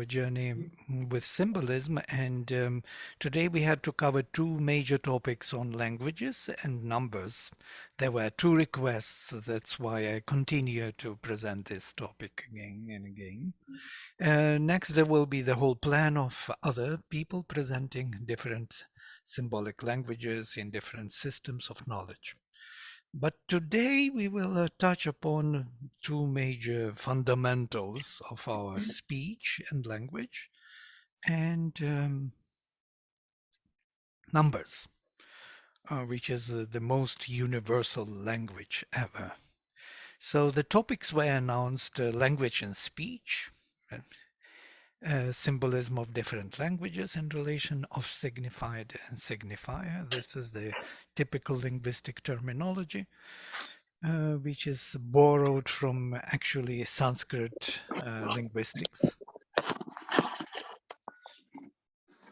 journey with symbolism, and today we had to cover two major topics on languages and numbers. There were two requests, that's why I continue to present this topic again and again. Next, there will be the whole plan of other people presenting different symbolic languages in different systems of knowledge. But today we will touch upon two major fundamentals of our speech and language, and numbers, which is the most universal language ever. So the topics were announced: language and speech, symbolism of different languages in relation of signified and signifier. This is the typical linguistic terminology, which is borrowed from actually Sanskrit linguistics.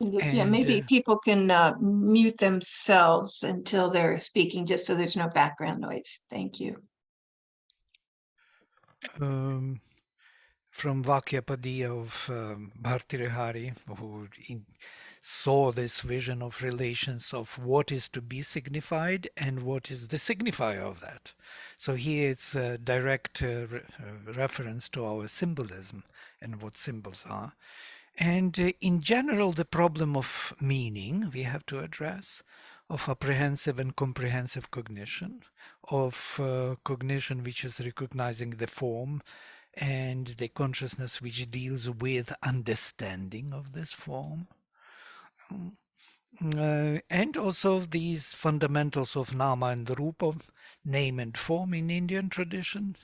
Yeah, maybe people can mute themselves until they're speaking, just so there's no background noise. Thank you. From Vakyapadiya of Bhartirihari, who saw this vision of relations of what is to be signified and what is the signifier of that. So here it's a direct reference to our symbolism and what symbols are. And in general, the problem of meaning we have to address, of apprehensive and comprehensive cognition, of cognition which is recognizing the form, and the consciousness which deals with understanding of this form. And also these fundamentals of nama and rupa, name and form in Indian tradition.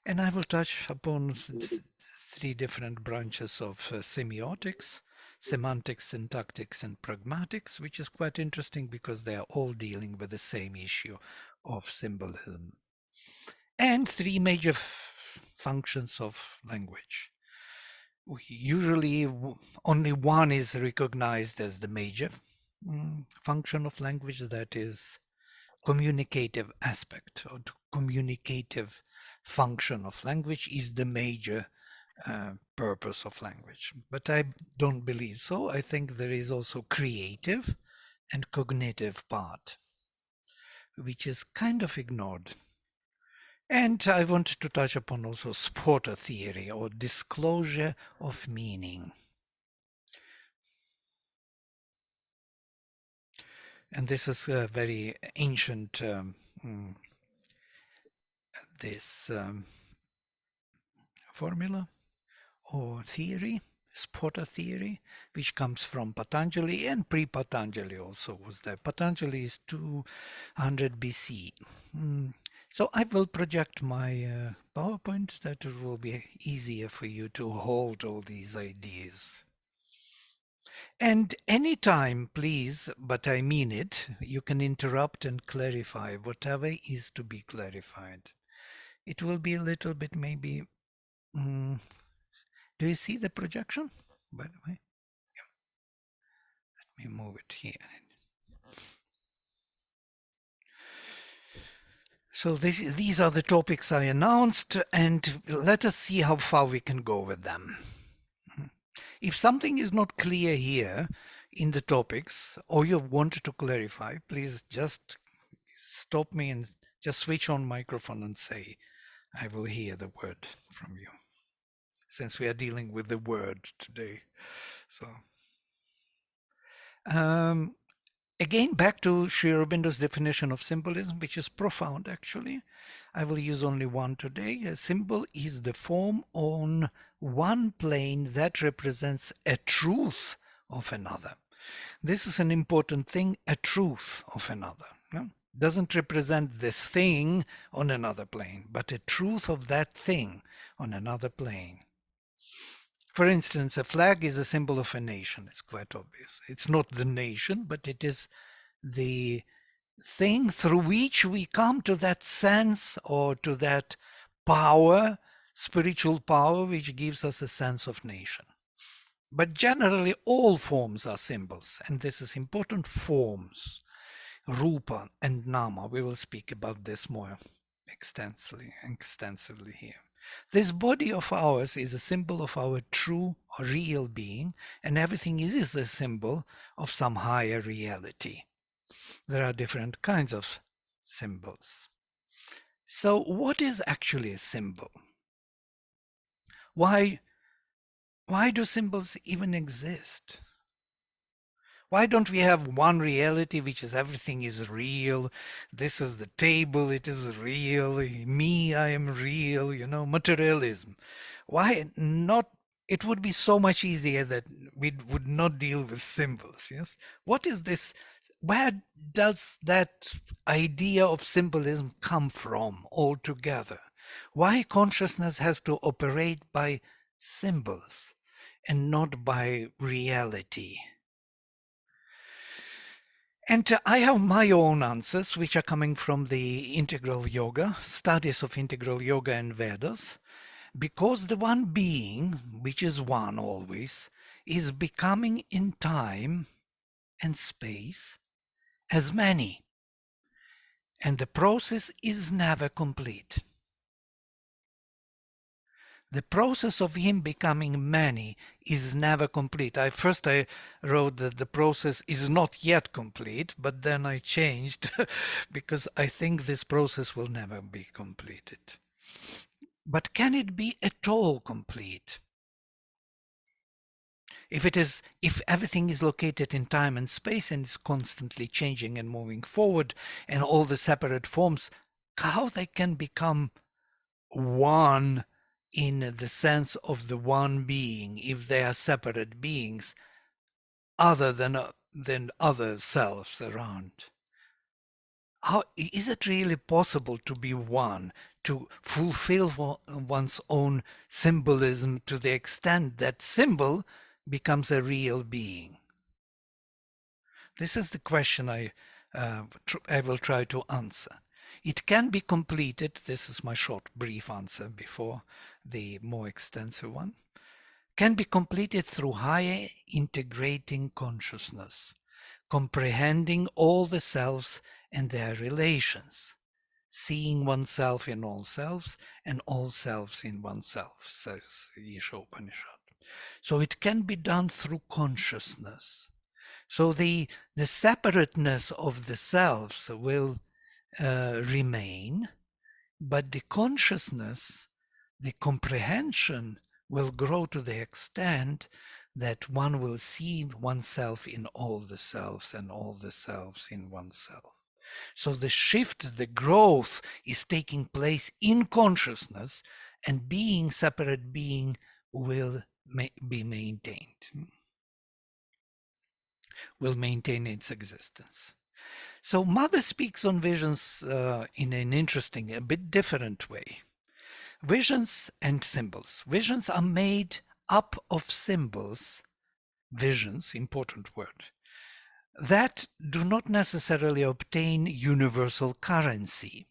And I will touch upon three different branches of semiotics: semantics, syntactics, and pragmatics, which is quite interesting because they are all dealing with the same issue of symbolism. And three major functions of language. Usually only one is recognized as the major function of language, that is communicative aspect, or communicative function of language is the major purpose of language. But I don't believe so. I think there is also creative and cognitive part, which is kind of ignored. And I wanted to touch upon also sporter theory, or disclosure of meaning. And this is a very ancient formula or theory, sporter theory, which comes from Patanjali, and pre-Patanjali also was there. Patanjali is 200 BC. So I will project my PowerPoint, that it will be easier for you to hold all these ideas. And anytime, please, but I mean it, you can interrupt and clarify whatever is to be clarified. It will be a little bit maybe... do you see the projection, by the way? Yeah. Let me move it here. So these are the topics I announced, and let us see how far we can go with them. If something is not clear here in the topics, or you want to clarify, please just stop me and just switch on microphone and say, I will hear the word from you, since we are dealing with the word today. So again, back to Sri Aurobindo's definition of symbolism, which is profound actually. I will use only one today. A symbol is the form on one plane that represents a truth of another. This is an important thing, a truth of another. No? Doesn't represent this thing on another plane, but a truth of that thing on another plane. For instance, a flag is a symbol of a nation. It's quite obvious. It's not the nation, but it is the thing through which we come to that sense, or to that power, spiritual power, which gives us a sense of nation. But generally, all forms are symbols, and this is important: forms, rupa and nama. We will speak about this more extensively here. This body of ours is a symbol of our true or real being, and everything is a symbol of some higher reality. There are different kinds of symbols. So what is actually a symbol? Why do symbols even exist? Why don't we have one reality, which is everything is real? This is the table, it is real. Me, I am real, materialism. Why not? It would be so much easier that we would not deal with symbols, yes? What is this? Where does that idea of symbolism come from altogether? Why consciousness has to operate by symbols and not by reality? And I have my own answers, which are coming from the integral yoga, studies of integral yoga and Vedas, because the one being, which is one always, is becoming in time and space as many, and the process is never complete. The process of him becoming many is never complete. First I wrote that the process is not yet complete, but then I changed because I think this process will never be completed. But can it be at all complete? If everything is located in time and space and is constantly changing and moving forward, and all the separate forms, how they can become one in the sense of the one being, if they are separate beings other than other selves around? How is it really possible to be one, to fulfill one's own symbolism to the extent that symbol becomes a real being? This is the question I will try to answer. It can be completed. This is my short, brief answer before the more extensive one. Can be completed through higher integrating consciousness, comprehending all the selves and their relations, seeing oneself in all selves and all selves in oneself, says Isha Upanishad. So it can be done through consciousness. So the separateness of the selves will remain, but the consciousness, the comprehension will grow to the extent that one will see oneself in all the selves and all the selves in oneself. So the shift, the growth is taking place in consciousness, and being, separate being, will be maintained, will maintain its existence. So Mother speaks on visions in an interesting, a bit different way. Visions and symbols. Visions are made up of symbols, visions, important word, that do not necessarily obtain universal currency.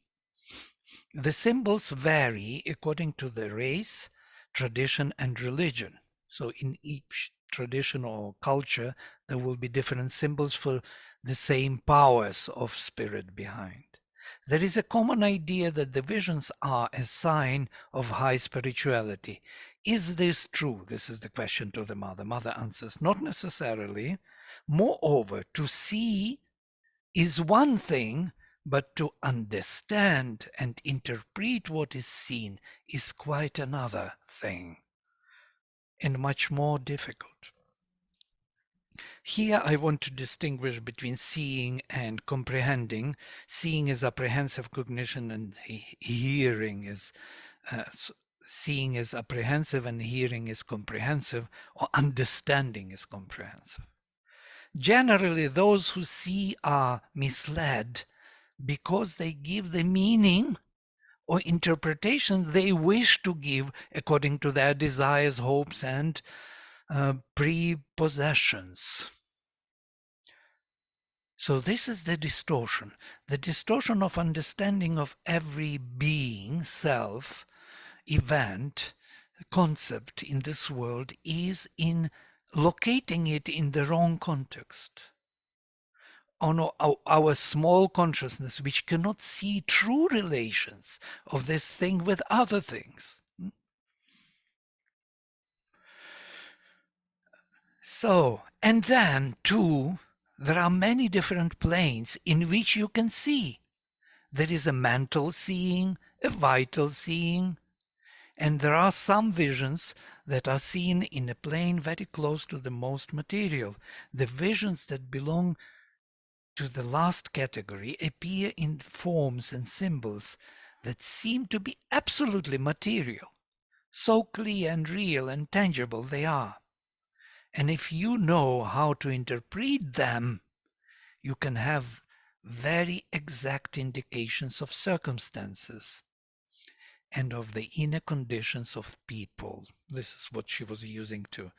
The symbols vary according to the race, tradition, and religion. So in each tradition or culture, there will be different symbols for the same powers of spirit behind. There is a common idea that the visions are a sign of high spirituality. Is this true? This is the question to the mother. Mother answers, not necessarily. Moreover, to see is one thing, but to understand and interpret what is seen is quite another thing, and much more difficult. Here I want to distinguish between seeing and comprehending. Seeing is apprehensive cognition, and hearing is seeing is apprehensive and hearing is comprehensive, or understanding is comprehensive. Generally, those who see are misled because they give the meaning or interpretation they wish to give according to their desires, hopes, and prepossessions. So this is the distortion of understanding of every being, self, event, concept in this world is in locating it in the wrong context. On our small consciousness, which cannot see true relations of this thing with other things. So, and then too, there are many different planes in which you can see. There is a mental seeing, a vital seeing, and there are some visions that are seen in a plane very close to the most material. The visions that belong to the last category appear in forms and symbols that seem to be absolutely material. So clear and real and tangible they are. And if you know how to interpret them, you can have very exact indications of circumstances and of the inner conditions of people. This is what she was using to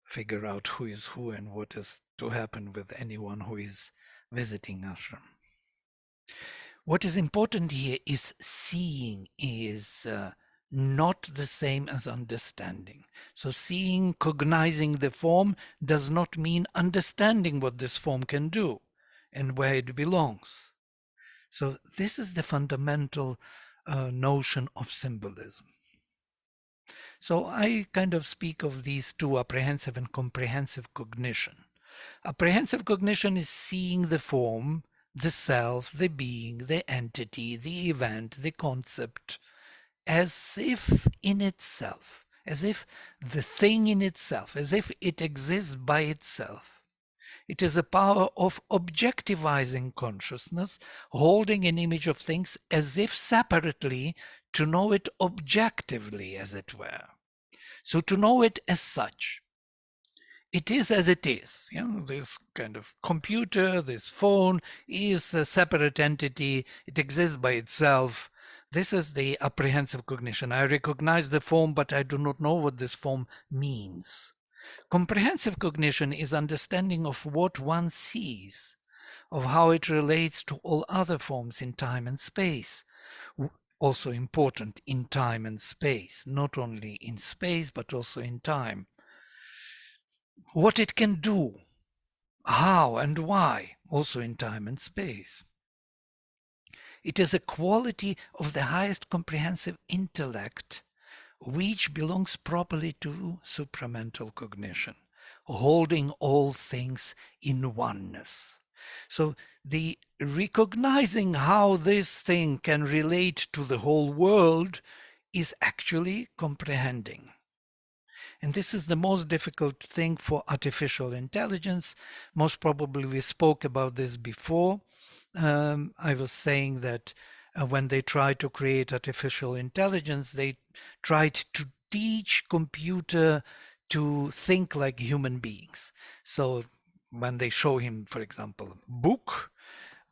figure out who is who and what is to happen with anyone who is visiting ashram. What is important here is seeing is not the same as understanding. So seeing, cognizing the form does not mean understanding what this form can do and where it belongs. So this is the fundamental notion of symbolism. So I kind of speak of these two, apprehensive and comprehensive cognition. Apprehensive cognition is seeing the form, the self, the being, the entity, the event, the concept, as if in itself, as if the thing in itself, as if it exists by itself. It is a power of objectivizing consciousness, holding an image of things as if separately, to know it objectively, as it were. So to know it as such. It is as it is. You know, this kind of computer, this phone is a separate entity. It exists by itself. This is the apprehensive cognition. I recognize the form, but I do not know what this form means. Comprehensive cognition is understanding of what one sees, of how it relates to all other forms in time and space. Also important in time and space, not only in space, but also in time. What it can do, how and why, also in time and space. It is a quality of the highest comprehensive intellect which belongs properly to supramental cognition, holding all things in oneness. So the recognizing how this thing can relate to the whole world is actually comprehending. And this is the most difficult thing for artificial intelligence. Most probably we spoke about this before. I was saying that when they tried to create artificial intelligence, they tried to teach computer to think like human beings. So when they show him, for example, book,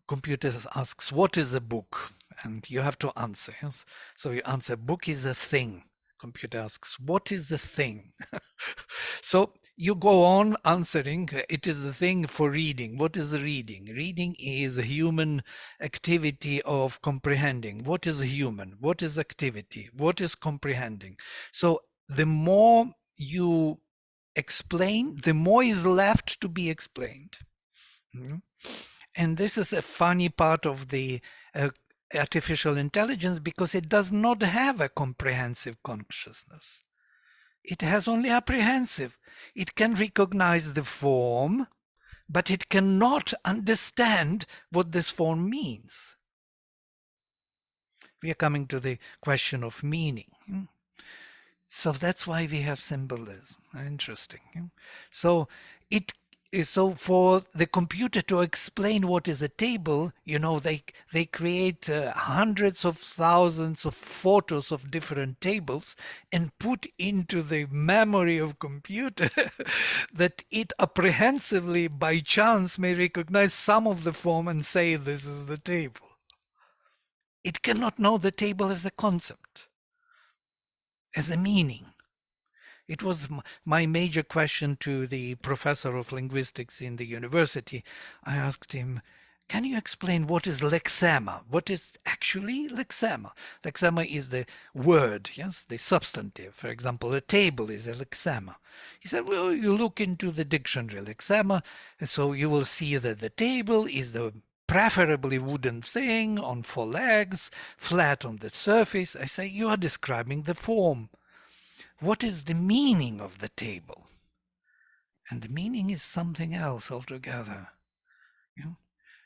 computer asks, what is a book? And you have to answer. Yes? So you answer, book is a thing. Computer asks, what is the thing? So you go on answering, it is the thing for reading. What is reading? Reading is a human activity of comprehending. What is human? What is activity? What is comprehending? So the more you explain, the more is left to be explained. And this is a funny part of the artificial intelligence because it does not have a comprehensive consciousness. It has only apprehensive. It can recognize the form, but it cannot understand what this form means. We are coming to the question of meaning. So that's why we have symbolism. Interesting. So it so for the computer to explain what is a table, they create hundreds of thousands of photos of different tables and put into the memory of computer that it apprehensively by chance may recognize some of the form and say this is the table. It cannot know the table as a concept, as a meaning. It was my major question to the professor of linguistics in the university. I asked him, can you explain what is lexema? What is actually lexema? Lexema is the word, yes, the substantive. For example, a table is a lexema. He said, well, you look into the dictionary lexema, and so you will see that the table is the preferably wooden thing on four legs, flat on the surface. I say, you are describing the form. What is the meaning of the table? and the meaning is something else altogether. You know?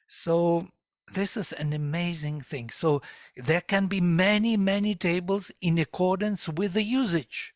So this is an amazing thing. So there can be many, many tables in accordance with the usage.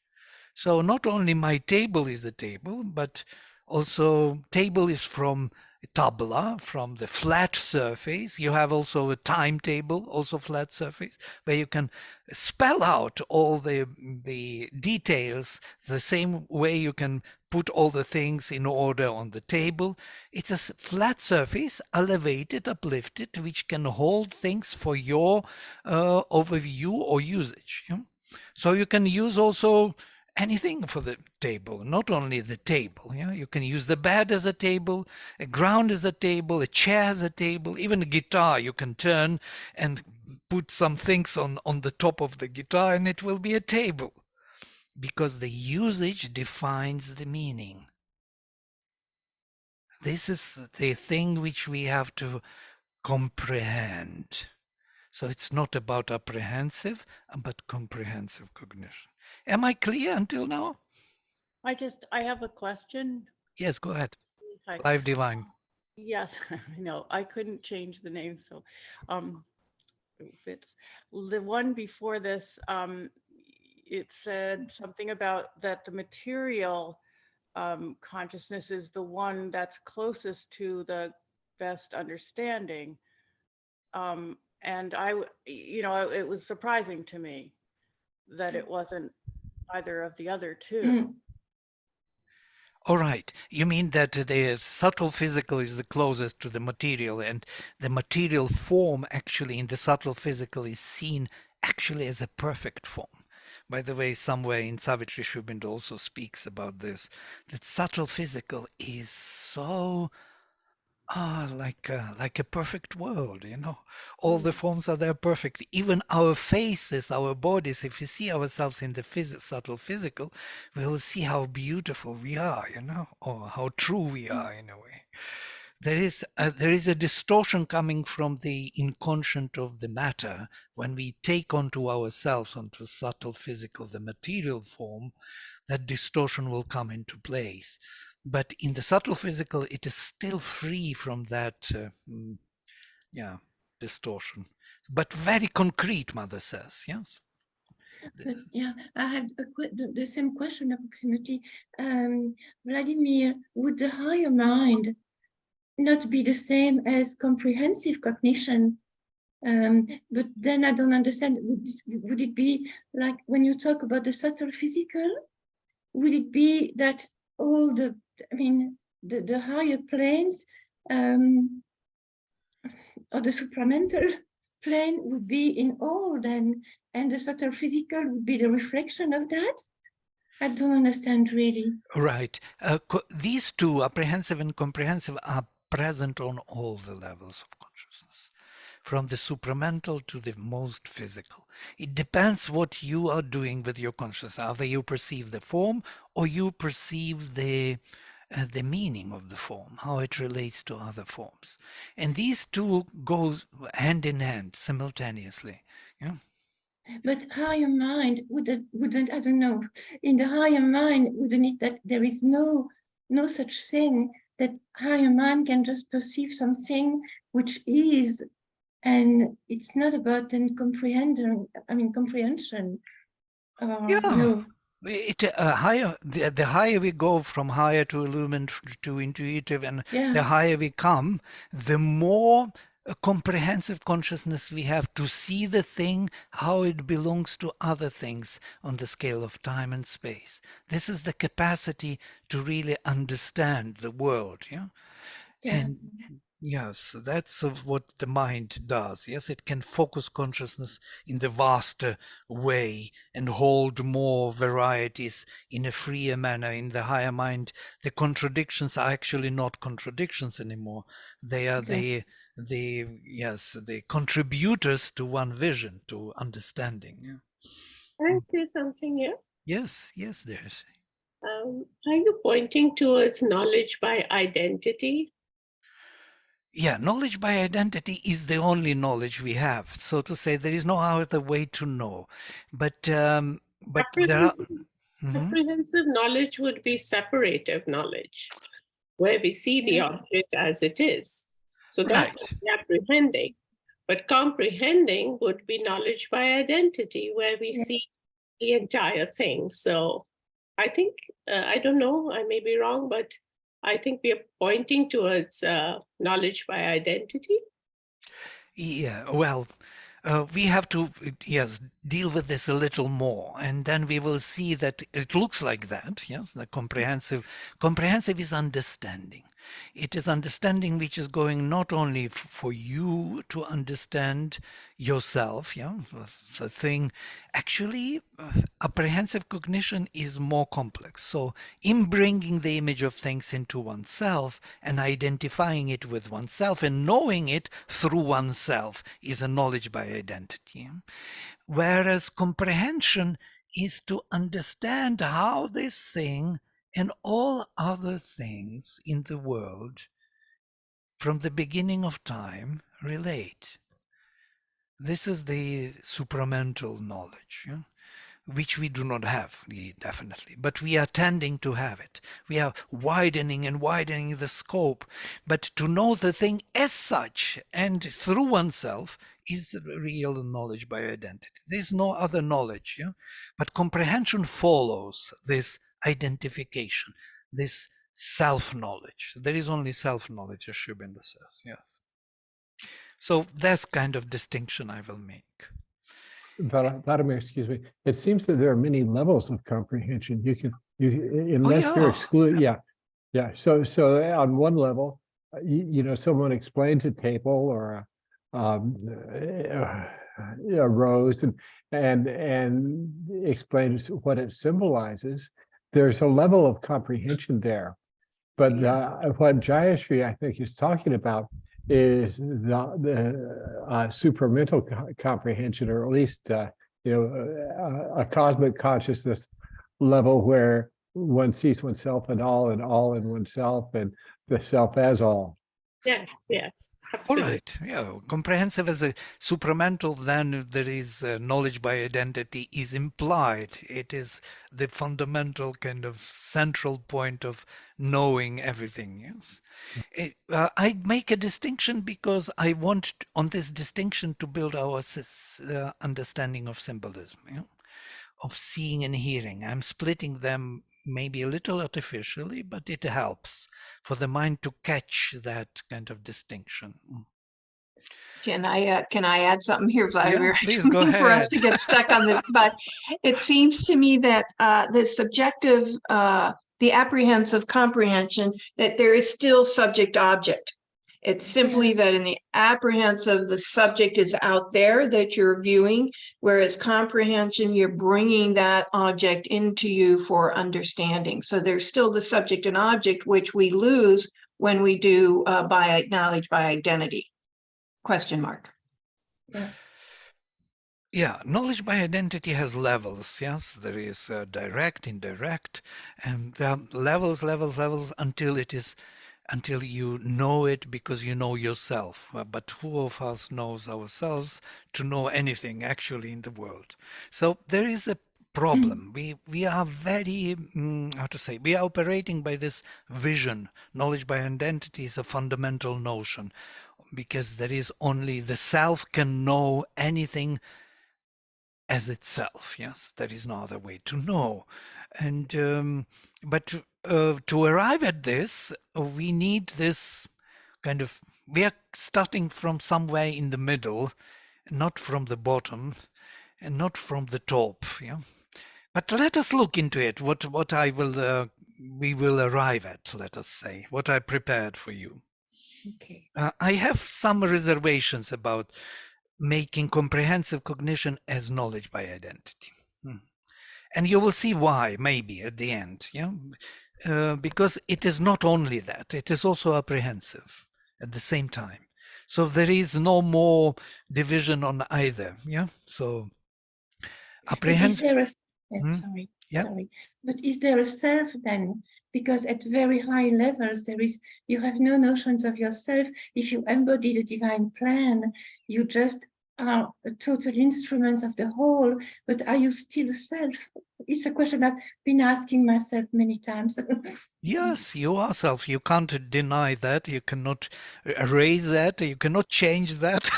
So not only my table is a table, but also table is from tabla, from the flat surface. You have also a timetable, also flat surface, where you can spell out all the details the same way you can put all the things in order on the table. It's a flat surface, elevated, uplifted, which can hold things for your overview or usage. You know? So you can use also anything for the table, not only the table. You know, you can use the bed as a table, a ground as a table, a chair as a table, even a guitar you can turn and put some things on the top of the guitar and it will be a table, because the usage defines the meaning. This is the thing which we have to comprehend. So it's not about apprehensive, but comprehensive cognition. Am I clear until now? I have a question. Yes, go ahead. Hi. Live Divine. Yes, I know. I couldn't change the name, so it's the one before this. It said something about that the material consciousness is the one that's closest to the best understanding. And it was surprising to me that it wasn't either of the other two. All right. You mean that the subtle physical is the closest to the material, and the material form actually in the subtle physical is seen actually as a perfect form. By the way, somewhere in Savitri Shubin also speaks about this, that subtle physical is so like a perfect world, you know. All the forms are there perfect. Even our faces, our bodies, if we see ourselves in the subtle physical, we will see how beautiful we are, you know, or how true we are in a way. There is a distortion coming from the inconscient of the matter when we take onto ourselves, onto subtle physical, the material form. That distortion will come into place. But in the subtle physical, it is still free from that, distortion. But very concrete, Mother says, yes? But yeah, I have the same question approximately. Vladimir, would the higher mind not be the same as comprehensive cognition? But then I don't understand. Would it be like when you talk about the subtle physical? Would it be that all the higher planes or the supramental plane would be in all then, and the subtle physical would be the reflection of that? I don't understand really. Right. These two, apprehensive and comprehensive, are present on all the levels of consciousness, from the supramental to the most physical. It depends what you are doing with your consciousness. Either you perceive the form or you perceive the meaning of the form, how it relates to other forms. And these two go hand in hand simultaneously. Yeah? But higher mind wouldn't, I don't know, in the higher mind, wouldn't it that there is no such thing, that higher mind can just perceive something which is, and it's not about then comprehension. Yeah. No. The higher we go from higher to illumined to intuitive, and the higher we come, the more comprehensive consciousness we have to see the thing, how it belongs to other things on the scale of time and space. This is the capacity to really understand the world. Yeah. And yes, that's what the mind does. Yes, it can focus consciousness in the vaster way and hold more varieties in a freer manner. In the higher mind, the contradictions are actually not contradictions anymore. They are the contributors to one vision, to understanding. Yeah. Can I say something here? Yes, there's. Are you pointing towards knowledge by identity? Yeah, knowledge by identity is the only knowledge we have. So to say, there is no other way to know. But there are. Mhm. Comprehensive knowledge would be separative knowledge, where we see the object as it is. So that Right. would be apprehending. But comprehending would be knowledge by identity, where we see the entire thing. So I think, I don't know, I may be wrong, but I think we are pointing towards knowledge by identity. Yeah, well, we have to, yes, deal with this a little more, and then we will see that it looks like that. Yes, the comprehensive is understanding. It is understanding which is going not only for you to understand yourself, yeah, the thing. Actually, apprehensive cognition is more complex. So, in bringing the image of things into oneself and identifying it with oneself and knowing it through oneself is a knowledge by identity. Whereas comprehension is to understand how this thing and all other things in the world from the beginning of time relate. This is the supramental knowledge, yeah? Which we do not have, definitely, but we are tending to have it. We are widening and widening the scope, but to know the thing as such and through oneself is real knowledge by identity. There's no other knowledge, yeah? But comprehension follows this identification, this self-knowledge. There is only self-knowledge, as Shubinda says, yes. So that's kind of distinction I will make. Vladimir, excuse me. It seems that there are many levels of comprehension. Unless you're yeah. excluded. Yeah. So on one level, you know, someone explains a table or a rose and explains what it symbolizes. There's a level of comprehension there. But what Jayashri, I think, is talking about is the supramental comprehension, or at least you know, a cosmic consciousness level where one sees oneself and all in oneself, and the self as all. Yes, All absolutely. right, yeah, comprehensive as a supramental, then there is knowledge by identity is implied. It is the fundamental kind of central point of knowing everything, yes. I make a distinction because I want on this distinction to build our understanding of symbolism, yeah? Of seeing and hearing. I'm splitting them maybe a little artificially, but it helps for the mind to catch that kind of distinction. Can I add something here, Vladimir? Yeah, please I go mean, for us ahead. to get stuck on this, but it seems to me that the subjective, the apprehensive comprehension, that there is still subject-object. It's simply that in the apprehensive, the subject is out there that you're viewing, whereas comprehension, you're bringing that object into you for understanding. So there's still the subject and object, which we lose when we do by knowledge by identity. Question mark. Yeah, knowledge by identity has levels. Yes, there is direct, indirect, and levels until you know it because you know yourself. But who of us knows ourselves to know anything actually in the world? So there is a problem. We are very, how to say, we are operating by this vision. Knowledge by identity is a fundamental notion because there is only the self can know anything as itself. Yes, there is no other way to know. And but to arrive at this, we need this kind of, we are starting from somewhere in the middle, not from the bottom and not from the top. Yeah, but let us look into it. What I will we will arrive at, let us say, what I prepared for you. Okay. I have some reservations about making comprehensive cognition as knowledge by identity. And you will see why, maybe at the end, yeah, because it is not only that, it is also apprehensive at the same time. So there is no more division on either, yeah. So apprehension. Sorry, but is there a self then? Because at very high levels, you have no notions of yourself. If you embody the divine plan, you just are total instruments of the whole, but are you still a self? It's a question I've been asking myself many times. Yes, you are self. You can't deny that. You cannot erase that. You cannot change that.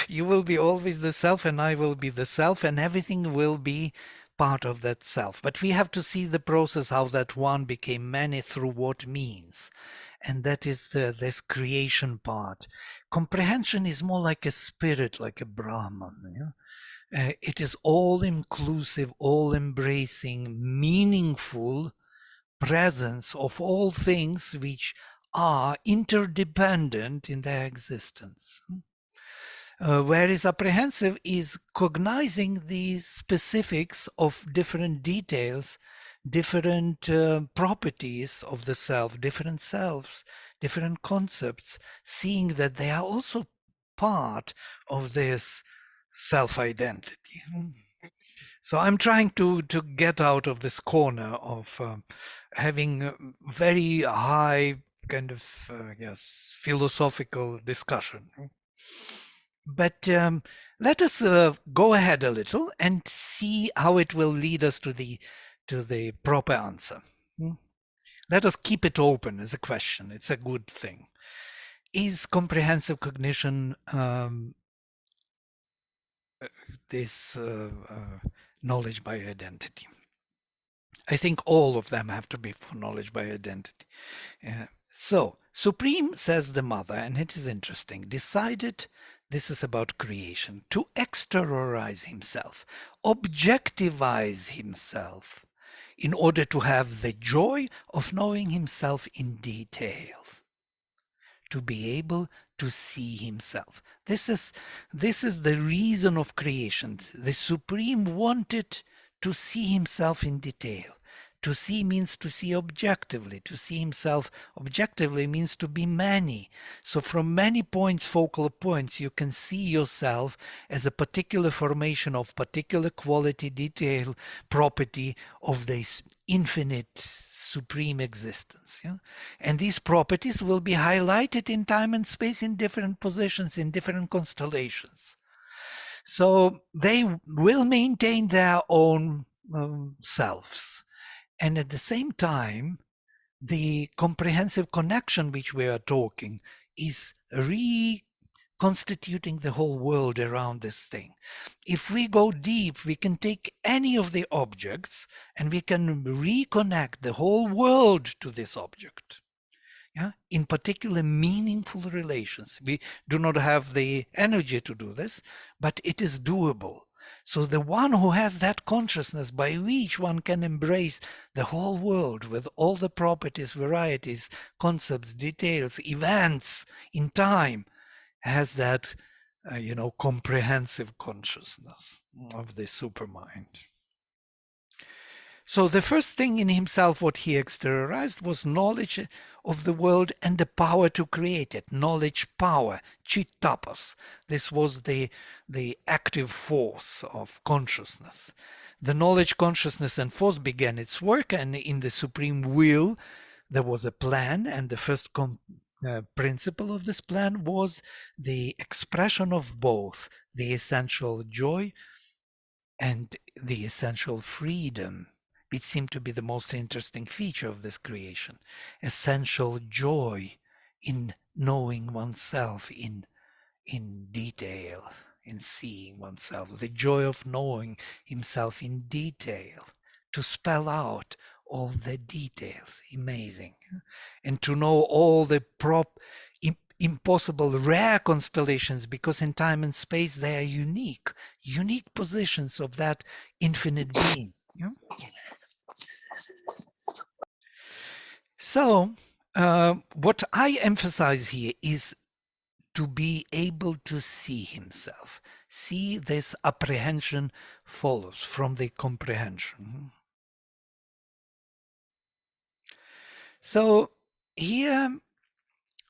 You will be always the self, and I will be the self, and everything will be part of that self. But we have to see the process how that one became many through what means. And that is this creation part. Comprehension is more like a spirit, like a Brahman. It is all inclusive, all embracing, meaningful presence of all things which are interdependent in their existence. Whereas apprehensive is cognizing the specifics of different details, different properties of the self, different selves, different concepts, seeing that they are also part of this self-identity. So I'm trying to get out of this corner of having very high kind of yes philosophical discussion. But let us go ahead a little and see how it will lead us to the proper answer. Let us keep it open as a question. It's a good thing. Is comprehensive cognition this knowledge by identity? I think all of them have to be for knowledge by identity. So, Supreme, says the mother, and it is interesting, decided, this is about creation, to exteriorize himself, objectivize himself, in order to have the joy of knowing himself in detail, to be able to see himself. This is the reason of creation. The Supreme wanted to see himself in detail. To see means to see objectively. To see himself objectively means to be many. So from many points, focal points, you can see yourself as a particular formation of particular quality, detail, property of this infinite supreme existence. Yeah? And these properties will be highlighted in time and space in different positions, in different constellations. So they will maintain their own selves. And at the same time, the comprehensive connection which we are talking is reconstituting the whole world around this thing. If we go deep, we can take any of the objects and we can reconnect the whole world to this object. Yeah, in particular meaningful relations. We do not have the energy to do this, but it is doable. So the one who has that consciousness by which one can embrace the whole world with all the properties, varieties, concepts, details, events in time, has that, comprehensive consciousness of the supermind. So the first thing in himself, what he exteriorized, was knowledge of the world and the power to create it. Knowledge, power, chittapas. This was the active force of consciousness. The knowledge, consciousness, and force began its work, and in the supreme will, there was a plan, and the first principle of this plan was the expression of both the essential joy and the essential freedom. It seemed to be the most interesting feature of this creation. Essential joy in knowing oneself in detail, in seeing oneself. The joy of knowing himself in detail, to spell out all the details. Amazing. And to know all the impossible rare constellations, because in time and space they are unique positions of that infinite being. Yeah? So what I emphasize here is to be able to see himself. See, this apprehension follows from the comprehension. So here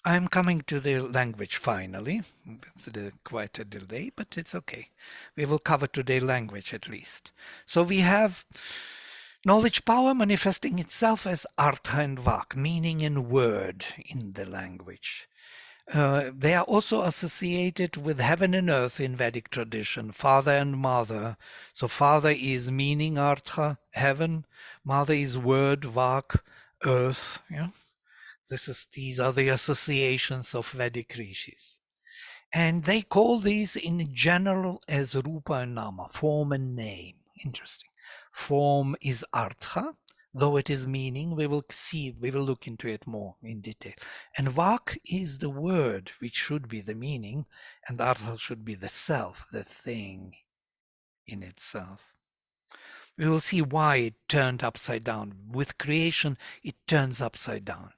I'm coming to the language finally, with quite a delay, but it's okay. We will cover today language at least. So we have knowledge power manifesting itself as artha and vak, meaning and word in the language. They are also associated with heaven and earth in Vedic tradition, father and mother. So father is meaning, artha, heaven. Mother is word, vak, earth. Yeah? These are the associations of Vedic rishis. And they call these in general as rupa and nama, form and name. Interesting. Form is artha, though it is meaning. We will look into it more in detail. And vak is the word, which should be the meaning, and artha should be the self, the thing in itself. We will see why it turned upside down. With creation, it turns upside down.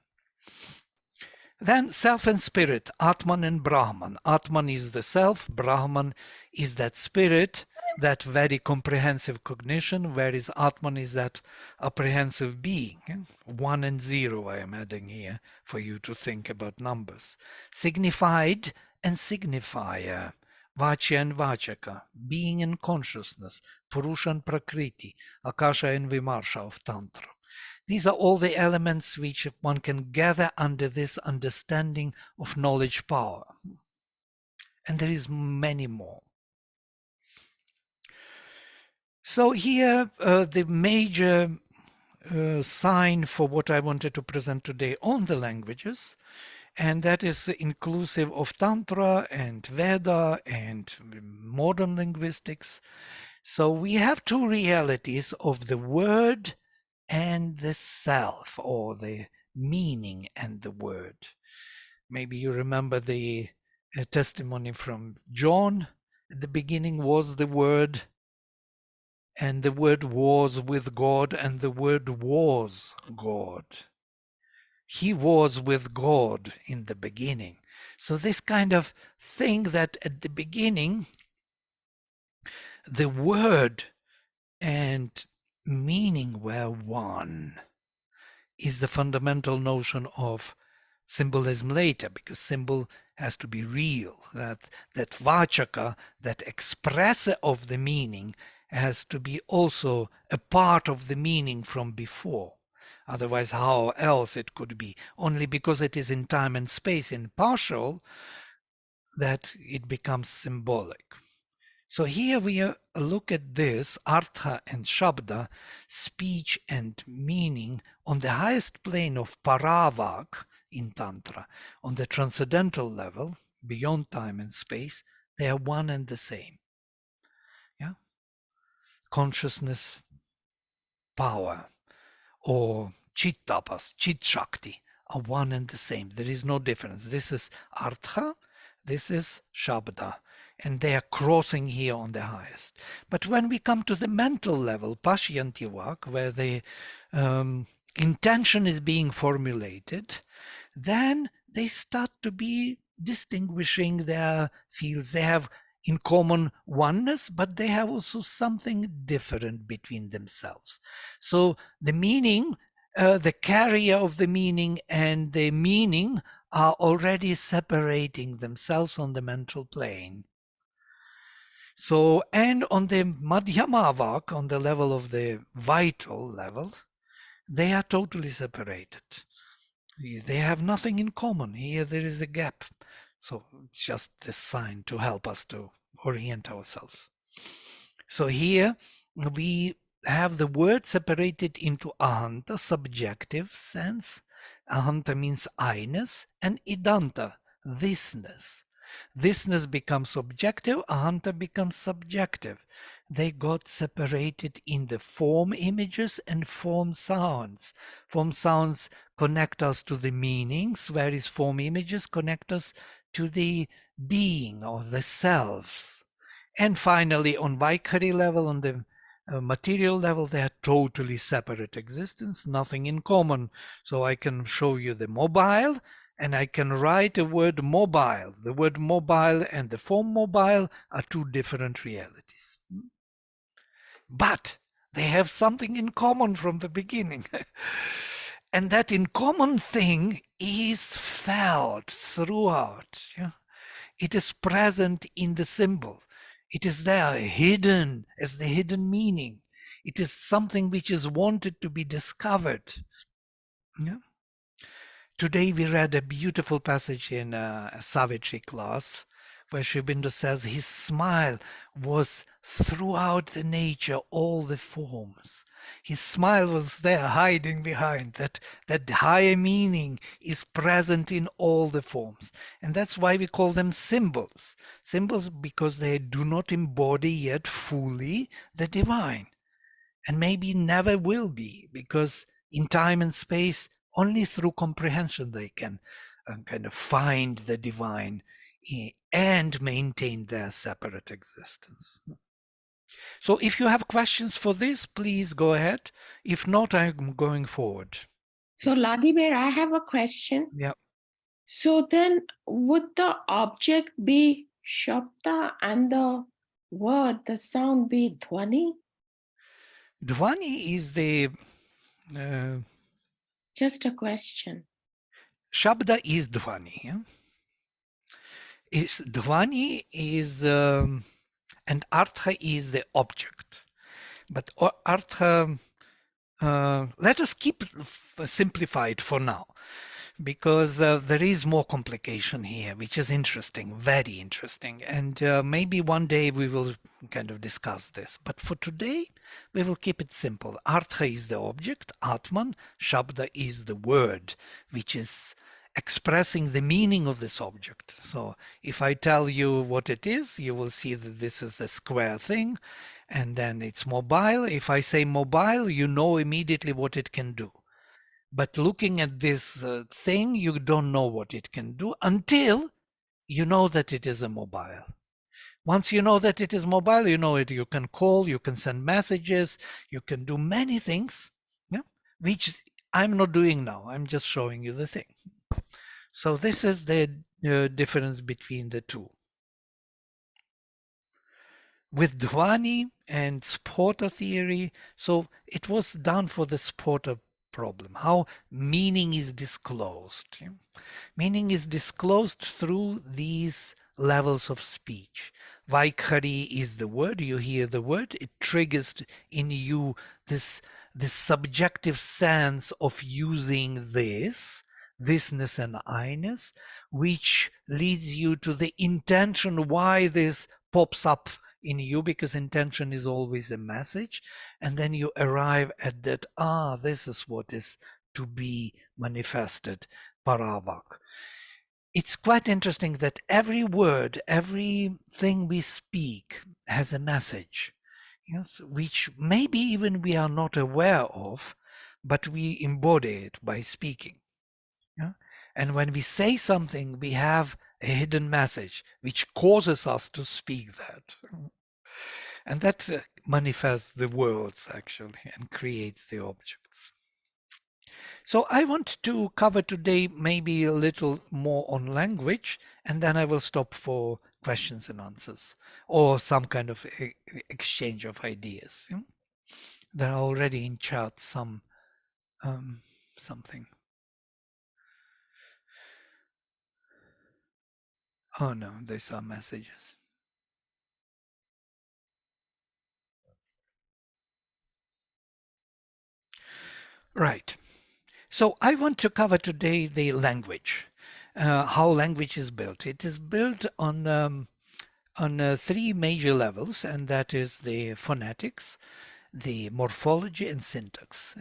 Then self and spirit, Atman and Brahman. Atman is the self, Brahman is that spirit, that very comprehensive cognition, whereas Atman is that apprehensive being. 1 and 0 I am adding here for you to think about numbers. Signified and signifier, Vachya and Vachaka, being and consciousness, Purusha and Prakriti, Akasha and Vimarsha of Tantra. These are all the elements which one can gather under this understanding of knowledge power. And there is many more. So here, the major sign for what I wanted to present today on the languages, and that is inclusive of Tantra and Veda and modern linguistics. So we have two realities of the word and the self, or the meaning and the word. Maybe you remember the testimony from John. At the beginning was the Word, and the Word was with God, and the Word was God. He was with God in the beginning. So this kind of thing that at the beginning, the Word and meaning were one, is the fundamental notion of symbolism later, because symbol has to be real. That vachaka, that expresser of the meaning, has to be also a part of the meaning from before. Otherwise, how else it could be? Only because it is in time and space, in partial, that it becomes symbolic. So here we look at this, artha and shabda, speech and meaning, on the highest plane of paravak in Tantra, on the transcendental level, beyond time and space, they are one and the same. Yeah? Consciousness, power, or chittapas, chit shakti, are one and the same. There is no difference. This is artha, this is shabda. And they are crossing here on the highest. But when we come to the mental level, pashyantivak, where the intention is being formulated, then they start to be distinguishing their fields. They have in common oneness, but they have also something different between themselves. So the meaning, the carrier of the meaning and the meaning are already separating themselves on the mental plane. So, and on the Madhyamavak, on the level of the vital level, they are totally separated. They have nothing in common. Here there is a gap. So it's just a sign to help us to orient ourselves. So here we have the word separated into ahanta, subjective sense. Ahanta means I-ness, and idanta, thisness. Thisness becomes objective, ahanta becomes subjective. They got separated in the form images and form sounds. Form sounds connect us to the meanings, whereas form images connect us to the being or the selves. And finally, on Vaikhari level, on the material level, they are totally separate existence, nothing in common. So I can show you the mobile, and I can write a word mobile. The word mobile and the form mobile are two different realities. But they have something in common from the beginning. And that in common thing is felt throughout. Yeah? It is present in the symbol. It is there, hidden as the hidden meaning. It is something which is wanted to be discovered. Yeah? Today we read a beautiful passage in a Savitri class where Sri Aurobindo says his smile was throughout the nature, all the forms. His smile was there hiding behind that higher meaning is present in all the forms. And that's why we call them symbols. Symbols because they do not embody yet fully the divine. And maybe never will be, because in time and space, only through comprehension they can kind of find the divine and maintain their separate existence. So if you have questions for this, please go ahead. If not, I'm going forward. So Vladimir, I have a question. Yeah. So then would the object be Shabda and the word, the sound be Dhwani? Dhvani is the Just a question. Shabda is Dhvani. Yeah? Dhvani is and Artha is the object. But Artha, let us keep simplified for now, because there is more complication here, which is interesting, very interesting. And maybe one day we will kind of discuss this. But for today, we will keep it simple. Artha is the object, Atman, Shabda is the word, which is expressing the meaning of this object. So if I tell you what it is, you will see that this is a square thing, and then it's mobile. If I say mobile, you know immediately what it can do. But looking at this thing, you don't know what it can do until you know that it is a mobile. Once you know that it is mobile, you know it. You can call, you can send messages, you can do many things, yeah, which I'm not doing now. I'm just showing you the thing. So this is the difference between the two. With Dhwani and Sporta theory, so it was done for the Sporta problem, how meaning is disclosed. Meaning is disclosed through these levels of speech. Vaikhari is the word, you hear the word, it triggers in you this subjective sense of using thisness and I-ness, which leads you to the intention why this pops up in you, because intention is always a message, and then you arrive at that, this is what is to be manifested, paravak. It's quite interesting that every word, everything we speak has a message, yes, which maybe even we are not aware of, but we embody it by speaking. Yeah? And when we say something, we have a hidden message which causes us to speak that. And that manifests the worlds actually and creates the objects. So I want to cover today maybe a little more on language, and then I will stop for questions and answers or some kind of exchange of ideas. Yeah? There are already in chat some something. Oh no, these are messages. Right. So I want to cover today the language, how language is built. It is built on three major levels, and that is the phonetics, the morphology, and syntax.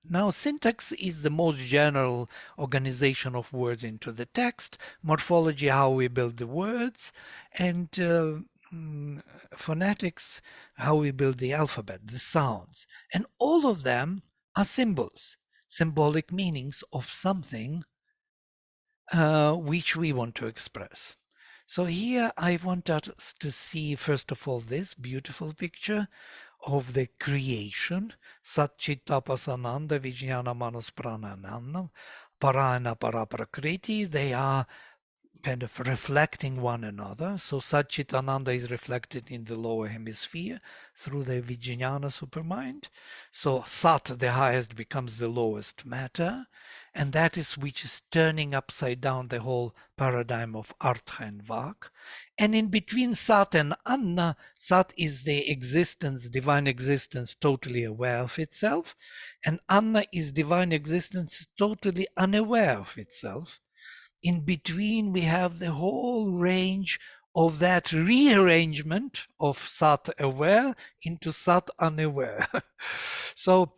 Now, syntax is the most general organization of words into the text, morphology, how we build the words, and phonetics, how we build the alphabet, the sounds. And all of them are symbols, symbolic meanings of something which we want to express. So here I want us to see, first of all, this beautiful picture of the creation, Satchitapasananda Vijnana Manus Pranananda, Parana Paraprakriti. They are kind of reflecting one another. So Satchitananda is reflected in the lower hemisphere through the Vijnana supermind. So Sat, the highest, becomes the lowest matter. And that is which is turning upside down the whole paradigm of Artha and Vak. And in between Sat and Anna, Sat is the existence, divine existence, totally aware of itself. And Anna is divine existence, totally unaware of itself. In between, we have the whole range of that rearrangement of Sat aware into Sat unaware. So,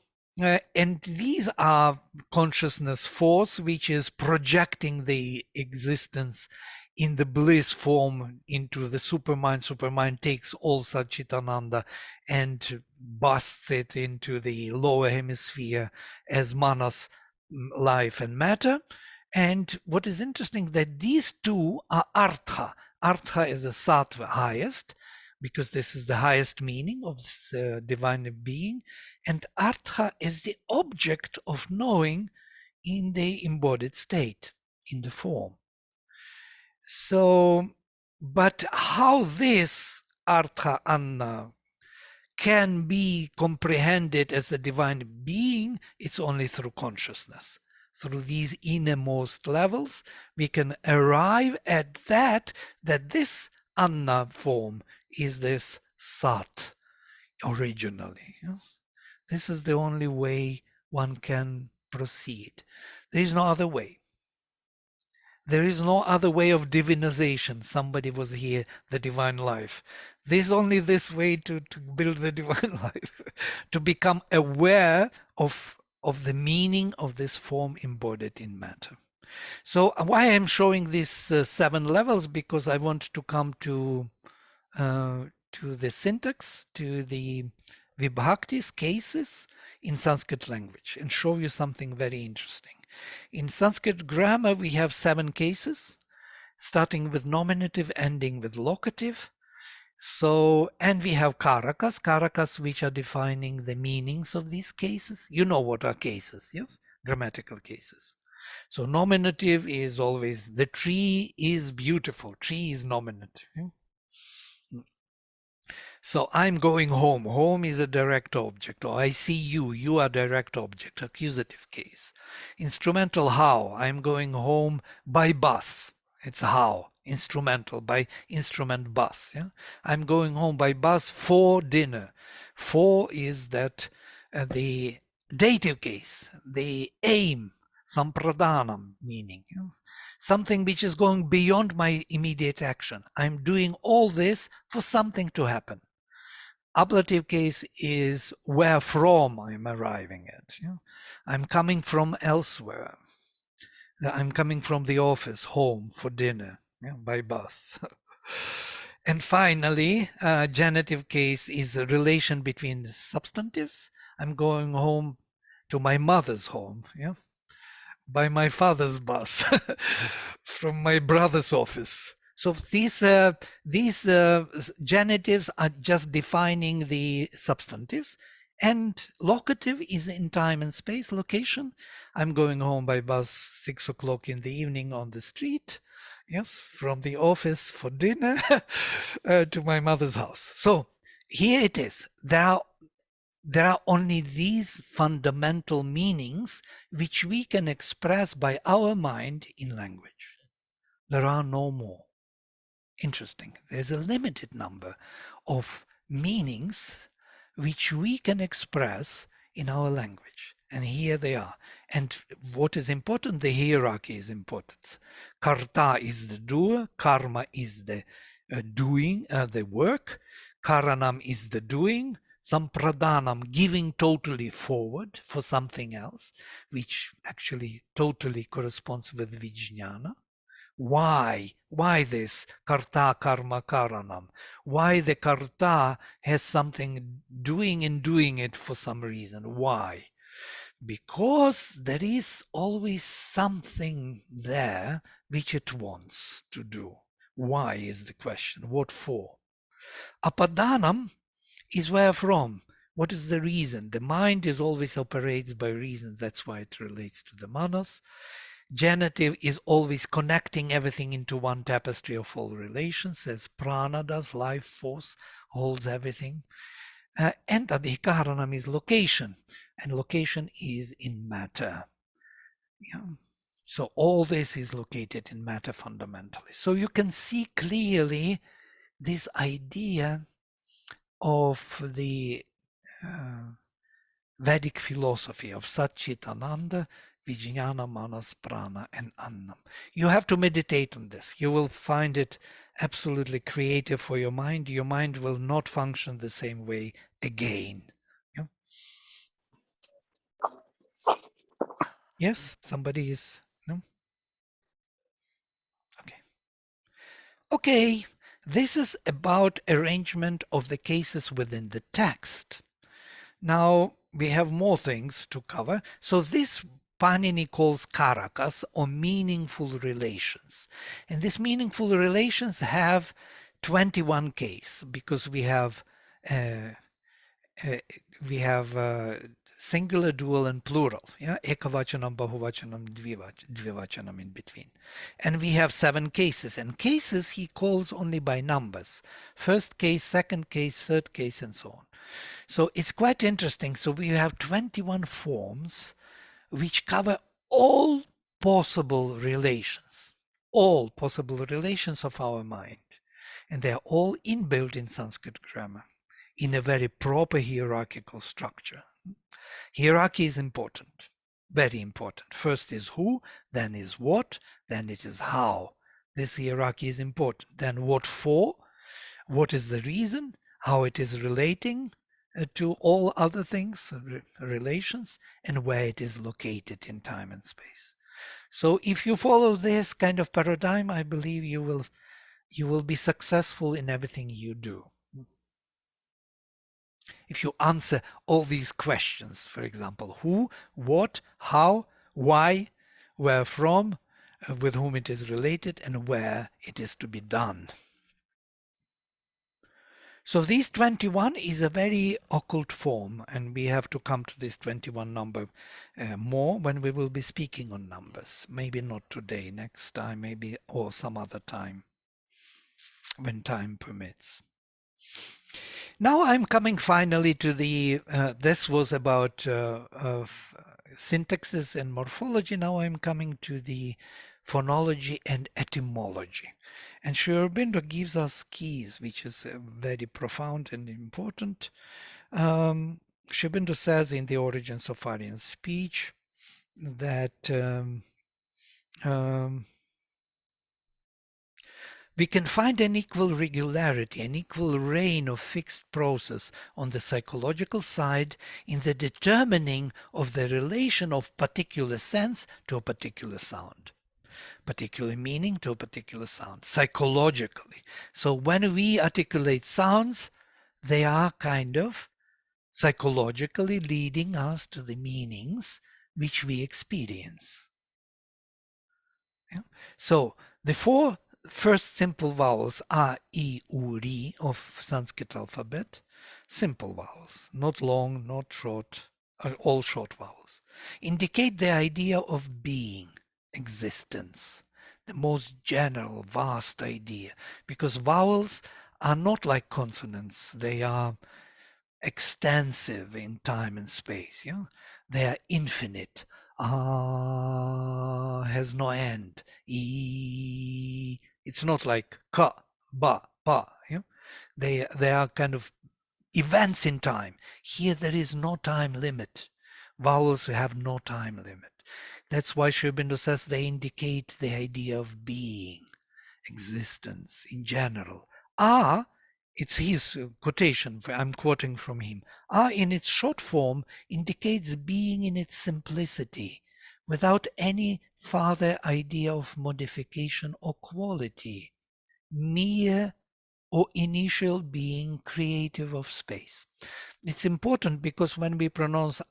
and these are consciousness force, which is projecting the existence in the bliss form into the supermind. Supermind takes all Satchitananda and busts it into the lower hemisphere as manas, life and matter. And what is interesting that these two are Artha. Artha is the Sattva highest, because this is the highest meaning of this divine being. And Artha is the object of knowing in the embodied state, in the form. So, but how this Artha Anna can be comprehended as a divine being, it's only through consciousness. Through these innermost levels, we can arrive at that this Anna form is this Sat originally. Yes? This is the only way one can proceed. There is no other way. There is no other way of divinization. Somebody was here, the divine life. There's only this way to build the divine life, to become aware of the meaning of this form embodied in matter. So why I'm showing these 7 levels, because I want to come to the syntax, to the vibhaktis, cases in Sanskrit language, and show you something very interesting. In Sanskrit grammar, we have 7 cases, starting with nominative, ending with locative. So, and we have karakas, which are defining the meanings of these cases. You know what are cases, yes? Grammatical cases. So nominative is always, the tree is beautiful. Tree is nominative. So I'm going home. Home is a direct object. Or I see you. You are direct object. Accusative case. Instrumental how. I'm going home by bus. It's how. Instrumental by instrument bus. Yeah? I'm going home by bus for dinner. For is that the dative case, the aim, sampradhanam meaning. Yes? Something which is going beyond my immediate action. I'm doing all this for something to happen. Ablative case is where from I'm arriving at. Yeah? I'm coming from elsewhere. I'm coming from the office, home for dinner, yeah, by bus. And finally, genitive case is a relation between substantives. I'm going home to my mother's home, yeah, by my father's bus, from my brother's office. So these genitives are just defining the substantives, and locative is in time and space, location. I'm going home by bus 6 o'clock in the evening on the street, yes, from the office for dinner to my mother's house. So here it is. There are only these fundamental meanings which we can express by our mind in language. There are no more. Interesting. There's a limited number of meanings which we can express in our language. And here they are. And what is important? The hierarchy is important. Karta is the doer. Karma is the doing, the work. Karanam is the doing. Sampradhanam, giving totally forward for something else, which actually totally corresponds with Vijnana. Why this karta karma karanam? Why the karta has something doing and doing it for some reason? Why? Because there is always something there which it wants to do. Why is the question? What for? Apadanam is where from. What is the reason? The mind is always operates by reason. That's why it relates to the manas. Genitive is always connecting everything into one tapestry of all relations, as prana does, life force holds everything. And adhikaranam is location, and location is in matter. Yeah. So all this is located in matter fundamentally. So you can see clearly this idea of the Vedic philosophy of Sat Chit Ananda, Vijnana, Manas, Prana, and Annam. You have to meditate on this. You will find it absolutely creative for your mind. Your mind will not function the same way again. Yeah? Yes, somebody is, no? Okay. Okay, this is about arrangement of the cases within the text. Now we have more things to cover. So this Panini calls karakas, or meaningful relations. And these meaningful relations have 21 cases, because we have singular, dual, and plural. Yeah, ekavachanam, bahuvachanam, dvivachanam in between. And we have 7 cases. And cases he calls only by numbers. First case, second case, third case, and so on. So it's quite interesting. So we have 21 forms which cover all possible relations of our mind. And they're all inbuilt in Sanskrit grammar in a very proper hierarchical structure. Hierarchy is important, very important. First is who, then is what, then it is how. This hierarchy is important. Then what for, what is the reason, how it is relating to all other things, relations, and where it is located in time and space. So if you follow this kind of paradigm, I believe you will be successful in everything you do. If you answer all these questions, for example, who, what, how, why, where from, with whom it is related, and where it is to be done. So these 21 is a very occult form, and we have to come to this 21 number more when we will be speaking on numbers. Maybe not today, next time, maybe, or some other time, when time permits. Now I'm coming finally to the, this was about syntaxes and morphology. Now I'm coming to the phonology and etymology. And Sri Aurobindo gives us keys, which is very profound and important. Sri Aurobindo says in The Origins of Aryan Speech that we can find an equal regularity, an equal reign of fixed process on the psychological side in the determining of the relation of particular sense to a particular sound, particular meaning to a particular sound, psychologically. So when we articulate sounds, they are kind of psychologically leading us to the meanings which we experience. Yeah? So the 4 first simple vowels are I, U, Ri of Sanskrit alphabet, simple vowels, not long, not short, all short vowels, indicate the idea of being, existence, the most general, vast idea, because vowels are not like consonants, they are extensive in time and space. Yeah? They are infinite. Has no end. E, it's not like ka, ba, pa. Yeah? They are kind of events in time. Here there is no time limit. Vowels have no time limit. That's why Sri Aurobindo says they indicate the idea of being, existence in general. It's his quotation, I'm quoting from him. In its short form indicates being in its simplicity, without any further idea of modification or quality, mere or initial being creative of space. It's important because when we pronounce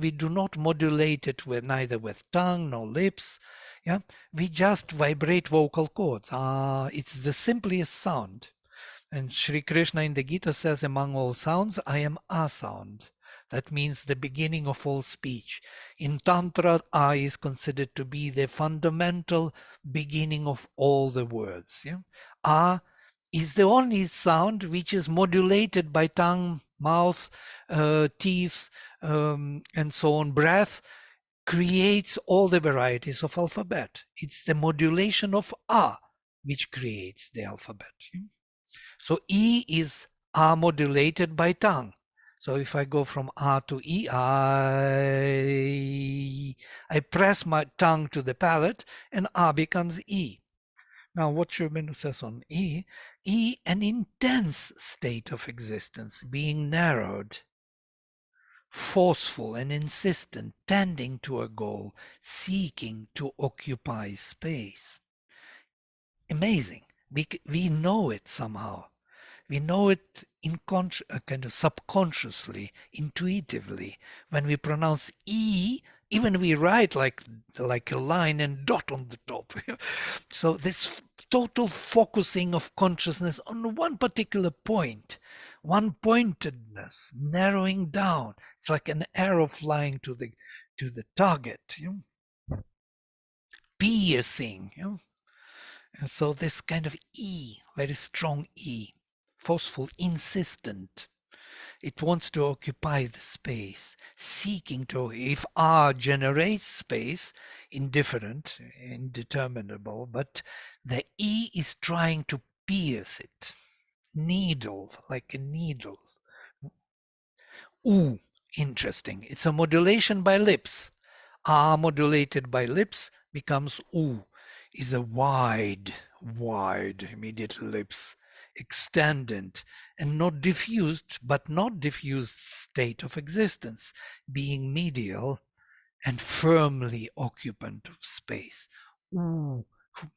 we do not modulate it with neither with tongue nor lips. Yeah, we just vibrate vocal cords. It's the simplest sound. And Sri Krishna in the Gita says, among all sounds, I am a sound. That means the beginning of all speech. In Tantra, A is considered to be the fundamental beginning of all the words. Yeah? A is the only sound which is modulated by tongue, mouth, teeth, and so on, breath, creates all the varieties of alphabet. It's the modulation of A which creates the alphabet. So E is A modulated by tongue. So if I go from A to E, I press my tongue to the palate and A becomes E. Now what Schumann says on E, an intense state of existence, being narrowed, forceful and insistent, tending to a goal, seeking to occupy space. Amazing. We know it somehow. We know it kind of subconsciously, intuitively. When we pronounce E, even we write like a line and dot on the top. So this total focusing of consciousness on one particular point, one pointedness, narrowing down. It's like an arrow flying to the target. Piercing. And so this kind of E, very strong E, forceful, insistent. It wants to occupy the space, seeking to, if R generates space, indifferent, indeterminable, but the E is trying to pierce it. Needle, like a needle. U, interesting. It's a modulation by lips. R modulated by lips becomes U, is a wide immediate lips, extended and not diffused, but not diffused state of existence, being medial and firmly occupant of space. U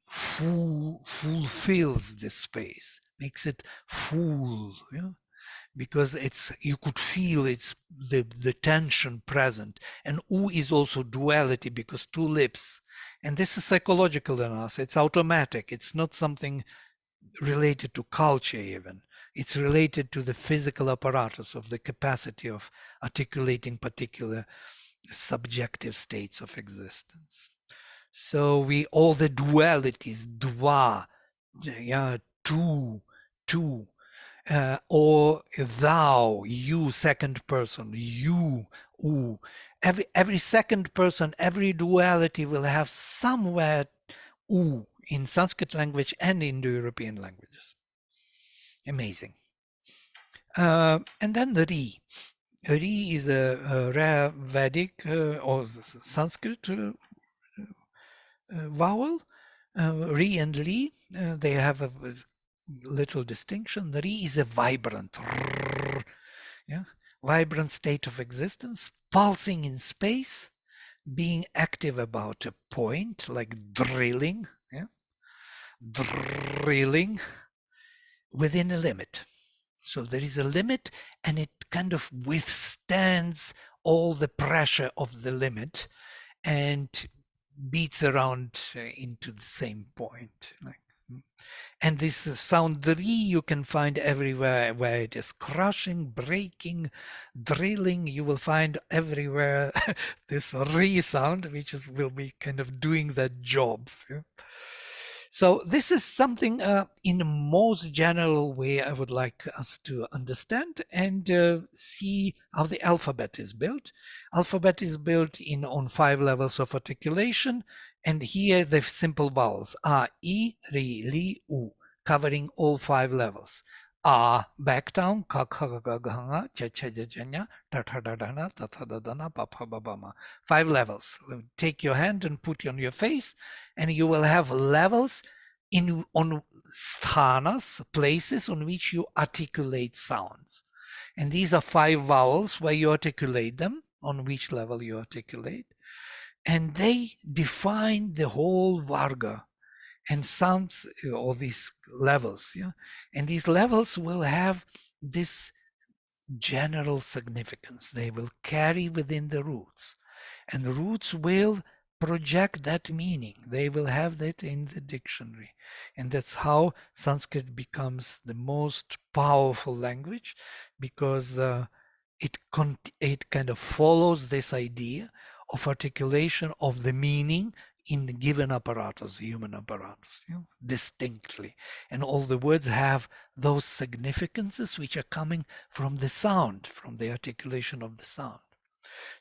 fulfills the space, makes it full, yeah? Because you could feel it's the tension present. And U is also duality because two lips. And this is psychological in us. It's automatic. It's not something related to culture even. It's related to the physical apparatus of the capacity of articulating particular subjective states of existence. So all the dualities, dva, yeah, two, or thou, you, second person, you, u. Every second person, every duality will have somewhere u in Sanskrit language and Indo-European languages. Amazing. And then the ri. Ri is a rare Vedic or Sanskrit vowel. Ri and li, they have a little distinction. The ri is a vibrant, yeah, vibrant state of existence, pulsing in space, being active about a point, like drilling, yeah, drilling within a limit. So there is a limit, and it kind of withstands all the pressure of the limit and beats around into the same point. And this sound ri you can find everywhere where it is crushing, breaking, drilling. You will find everywhere this ri sound, which will be kind of doing that job. Yeah? So this is something in the most general way I would like us to understand and see how the alphabet is built. Alphabet is built on 5 levels of articulation, and here the simple vowels a, I, ri, li, u, covering all 5 levels. A, back down, ka, ka, ga, ga, nga, cha, cha, ja, ja, nya, ta, ta, da, da, na, ta, ta, da, da, na, pa, pa, ba, ba, ma. 5 levels. Take your hand and put it on your face, and you will have levels on sthanas, places on which you articulate sounds. And these are 5 vowels where you articulate them, on which level you articulate. And they define the whole varga and sounds, all these levels. Yeah? And these levels will have this general significance. They will carry within the roots. And the roots will project that meaning. They will have that in the dictionary. And that's how Sanskrit becomes the most powerful language, because it kind of follows this idea of articulation of the meaning in the given apparatus, human apparatus, distinctly. And all the words have those significances which are coming from the sound, from the articulation of the sound.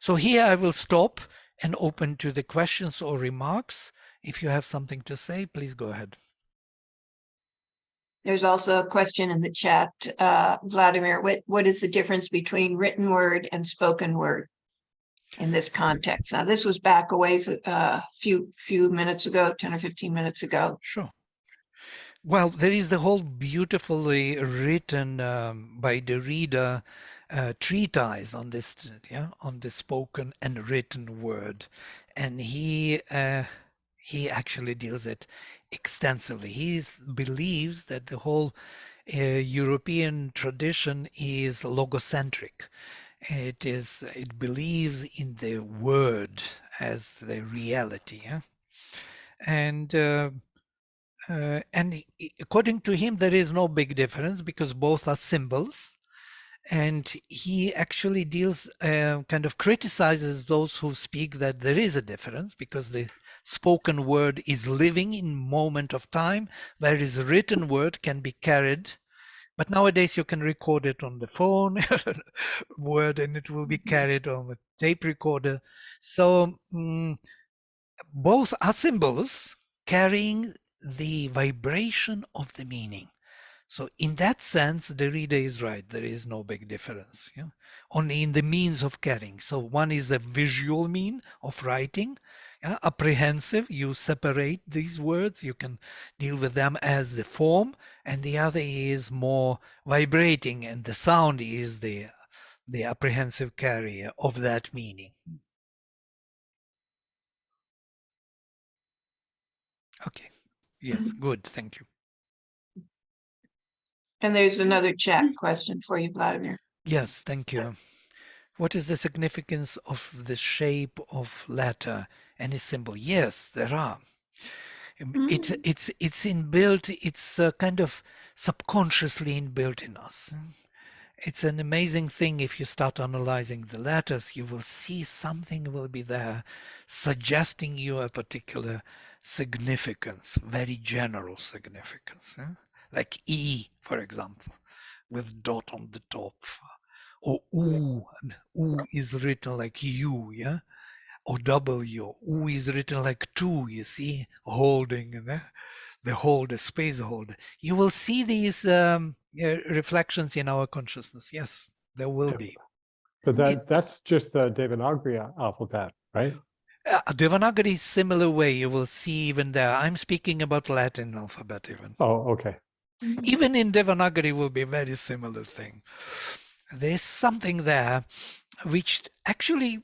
So here I will stop and open to the questions or remarks. If you have something to say, please go ahead. There's also a question in the chat, Vladimir, what is the difference between written word and spoken word in this context? Now, this was back a ways, few minutes ago, 10 or 15 minutes ago. Sure. Well, there is the whole beautifully written by the reader treatise on this, on the spoken and written word, and he actually deals it extensively. He believes that the whole European tradition is logocentric. It believes in the word as the reality, and according to him, there is no big difference because both are symbols. And he actually deals, kind of criticizes those who speak that there is a difference because the spoken word is living in moment of time, whereas a written word can be carried. But nowadays you can record it on the phone word and it will be carried on a tape recorder. So both are symbols carrying the vibration of the meaning. So in that sense, the reader is right. There is no big difference, only in the means of carrying. So one is a visual mean of writing, apprehensive. You separate these words. You can deal with them as the form. And the other is more vibrating, and the sound is the apprehensive carrier of that meaning. Okay. Yes, good. Thank you. And there's another chat question for you, Vladimir. Yes, thank you. What is the significance of the shape of letter? Any symbol? Yes, there are. It's inbuilt. It's kind of subconsciously inbuilt in us. It's an amazing thing. If you start analyzing the letters, you will see something will be there suggesting you a particular significance, very general significance. Like E, for example, with dot on the top. Or U, and U is written like U, or W. U is written like two, you see, holding, the holder, space holder. You will see these reflections in our consciousness. Yes, there will be. But that's just the Devanagari alphabet, right? Devanagari, similar way, you will see even there. I'm speaking about Latin alphabet even. Oh, okay. Even in Devanagari will be a very similar thing. There's something there which actually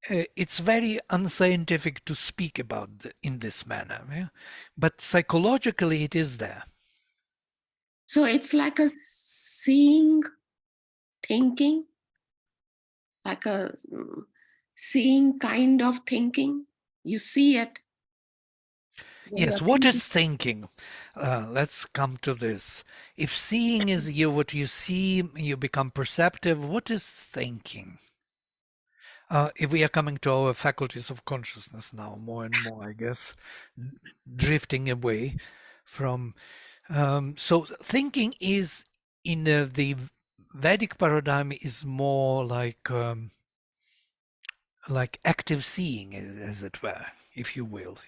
it's very unscientific to speak about in this manner, but psychologically it is there. So it's like a seeing, thinking, like a seeing kind of thinking. You see it. Yes, what is thinking? Let's come to this. If seeing is what you see, you become perceptive. What is thinking? If we are coming to our faculties of consciousness now, more and more, I guess, drifting away from. So thinking is, in the Vedic paradigm, is more like active seeing, as it were, if you will.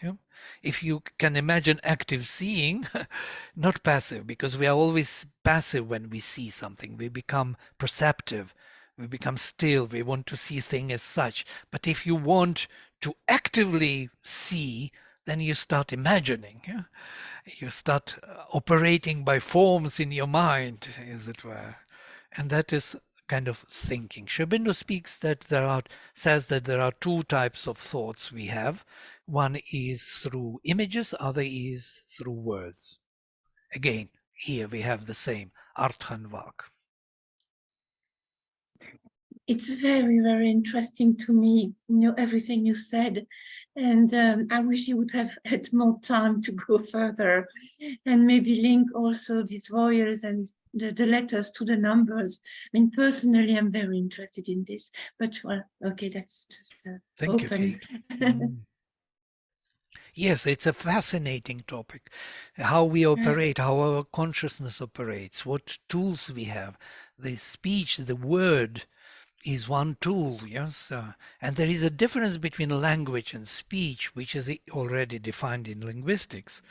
If you can imagine active seeing, not passive, because we are always passive when we see something. We become perceptive. We become still. We want to see things as such. But if you want to actively see, then you start imagining. You start operating by forms in your mind, as it were. And that is kind of thinking. Sri Aurobindo says that there are two types of thoughts we have. One is through images, other is through words. Again, here we have the same, Artha and Vak. It's very, very interesting to me, everything you said. And I wish you would have had more time to go further and maybe link also these voyeurs and the letters to the numbers. I mean, personally, I'm very interested in this, but well, okay, that's just Thank you, open. Kate. Yes, it's a fascinating topic. How we operate, how our consciousness operates, what tools we have. The speech, the word is one tool, yes? And there is a difference between language and speech, which is already defined in linguistics,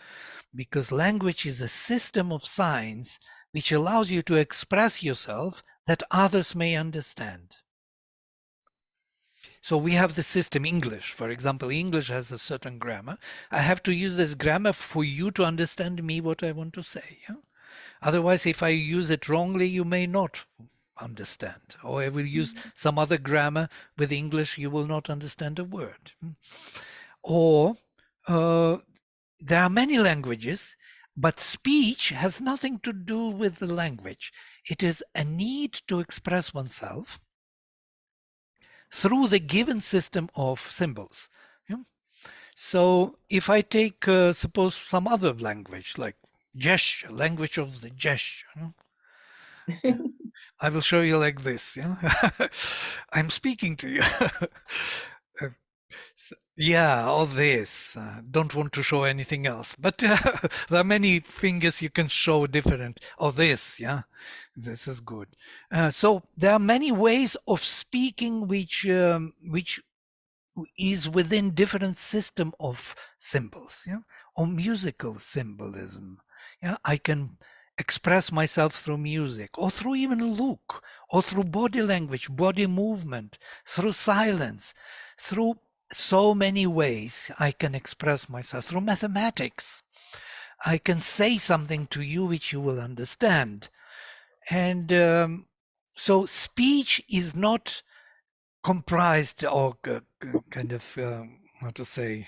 because language is a system of signs which allows you to express yourself that others may understand. So we have the system English. For example, English has a certain grammar. I have to use this grammar for you to understand me what I want to say. Yeah? Otherwise, if I use it wrongly, you may not understand. Or I will use some other grammar with English, you will not understand a word. Or there are many languages, but speech has nothing to do with the language. It is a need to express oneself through the given system of symbols. Yeah? So if I take, suppose, some other language, like gesture, language of the gesture, I will show you like this. Yeah? I'm speaking to you. Yeah, all this. Don't want to show anything else, but there are many fingers you can show different. Oh, this, yeah, this is good. So there are many ways of speaking which is within different system of symbols, yeah, or musical symbolism. Yeah, I can express myself through music, or through even look, or through body language, body movement, through silence, through so many ways I can express myself. Through mathematics, I can say something to you which you will understand. And so speech is not comprised or kind of how to say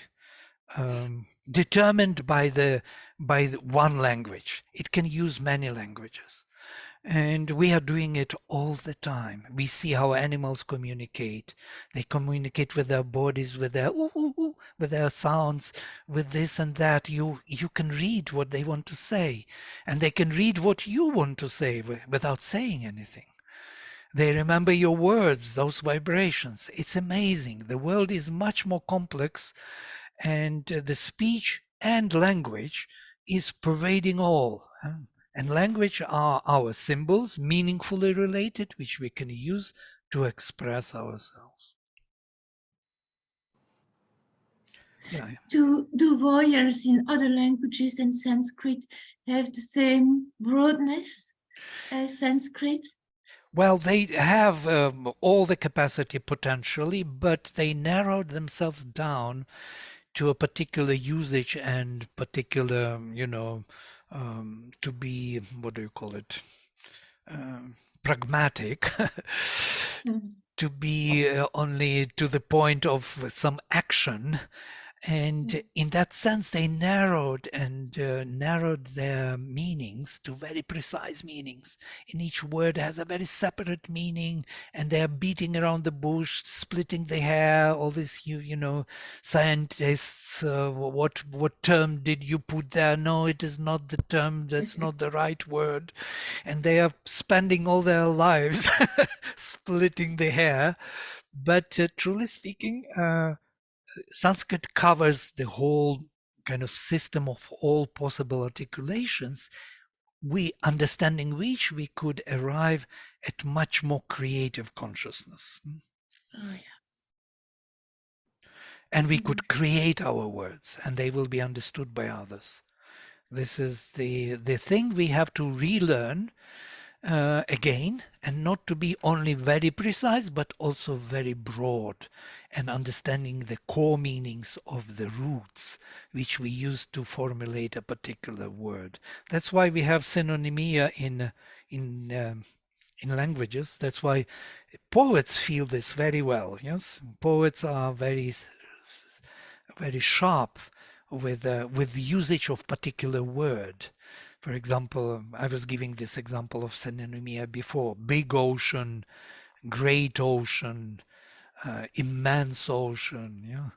determined by the one language. It can use many languages, and we are doing it all the time. We see how animals communicate. They communicate with their bodies, with their ooh, ooh, ooh, with their sounds, with this and that. You can read what they want to say, and they can read what you want to say without saying anything. They remember your words, those vibrations. It's amazing. The world is much more complex, and the speech and language is pervading all. And language are our symbols, meaningfully related, which we can use to express ourselves. Yeah. Do vowels in other languages and Sanskrit have the same broadness as Sanskrit? Well, they have all the capacity potentially, but they narrowed themselves down to a particular usage and particular, to be, what do you call it, pragmatic, to be only to the point of some action. And in that sense, they narrowed their meanings to very precise meanings. And each word has a very separate meaning, and they are beating around the bush, splitting the hair. All these, scientists. What term did you put there? No, it is not the term. That's not the right word. And they are spending all their lives splitting the hair. But truly speaking, Sanskrit covers the whole kind of system of all possible articulations, understanding which we could arrive at much more creative consciousness. Oh, yeah. And we could create our words, and they will be understood by others. This is the thing we have to relearn again, and not to be only very precise, but also very broad, and understanding the core meanings of the roots which we use to formulate a particular word. That's why we have synonymia in languages. That's why poets feel this very well. Yes, poets are very sharp with the usage of particular word. For example, I was giving this example of synonymia before: big ocean, great ocean, immense ocean, yeah,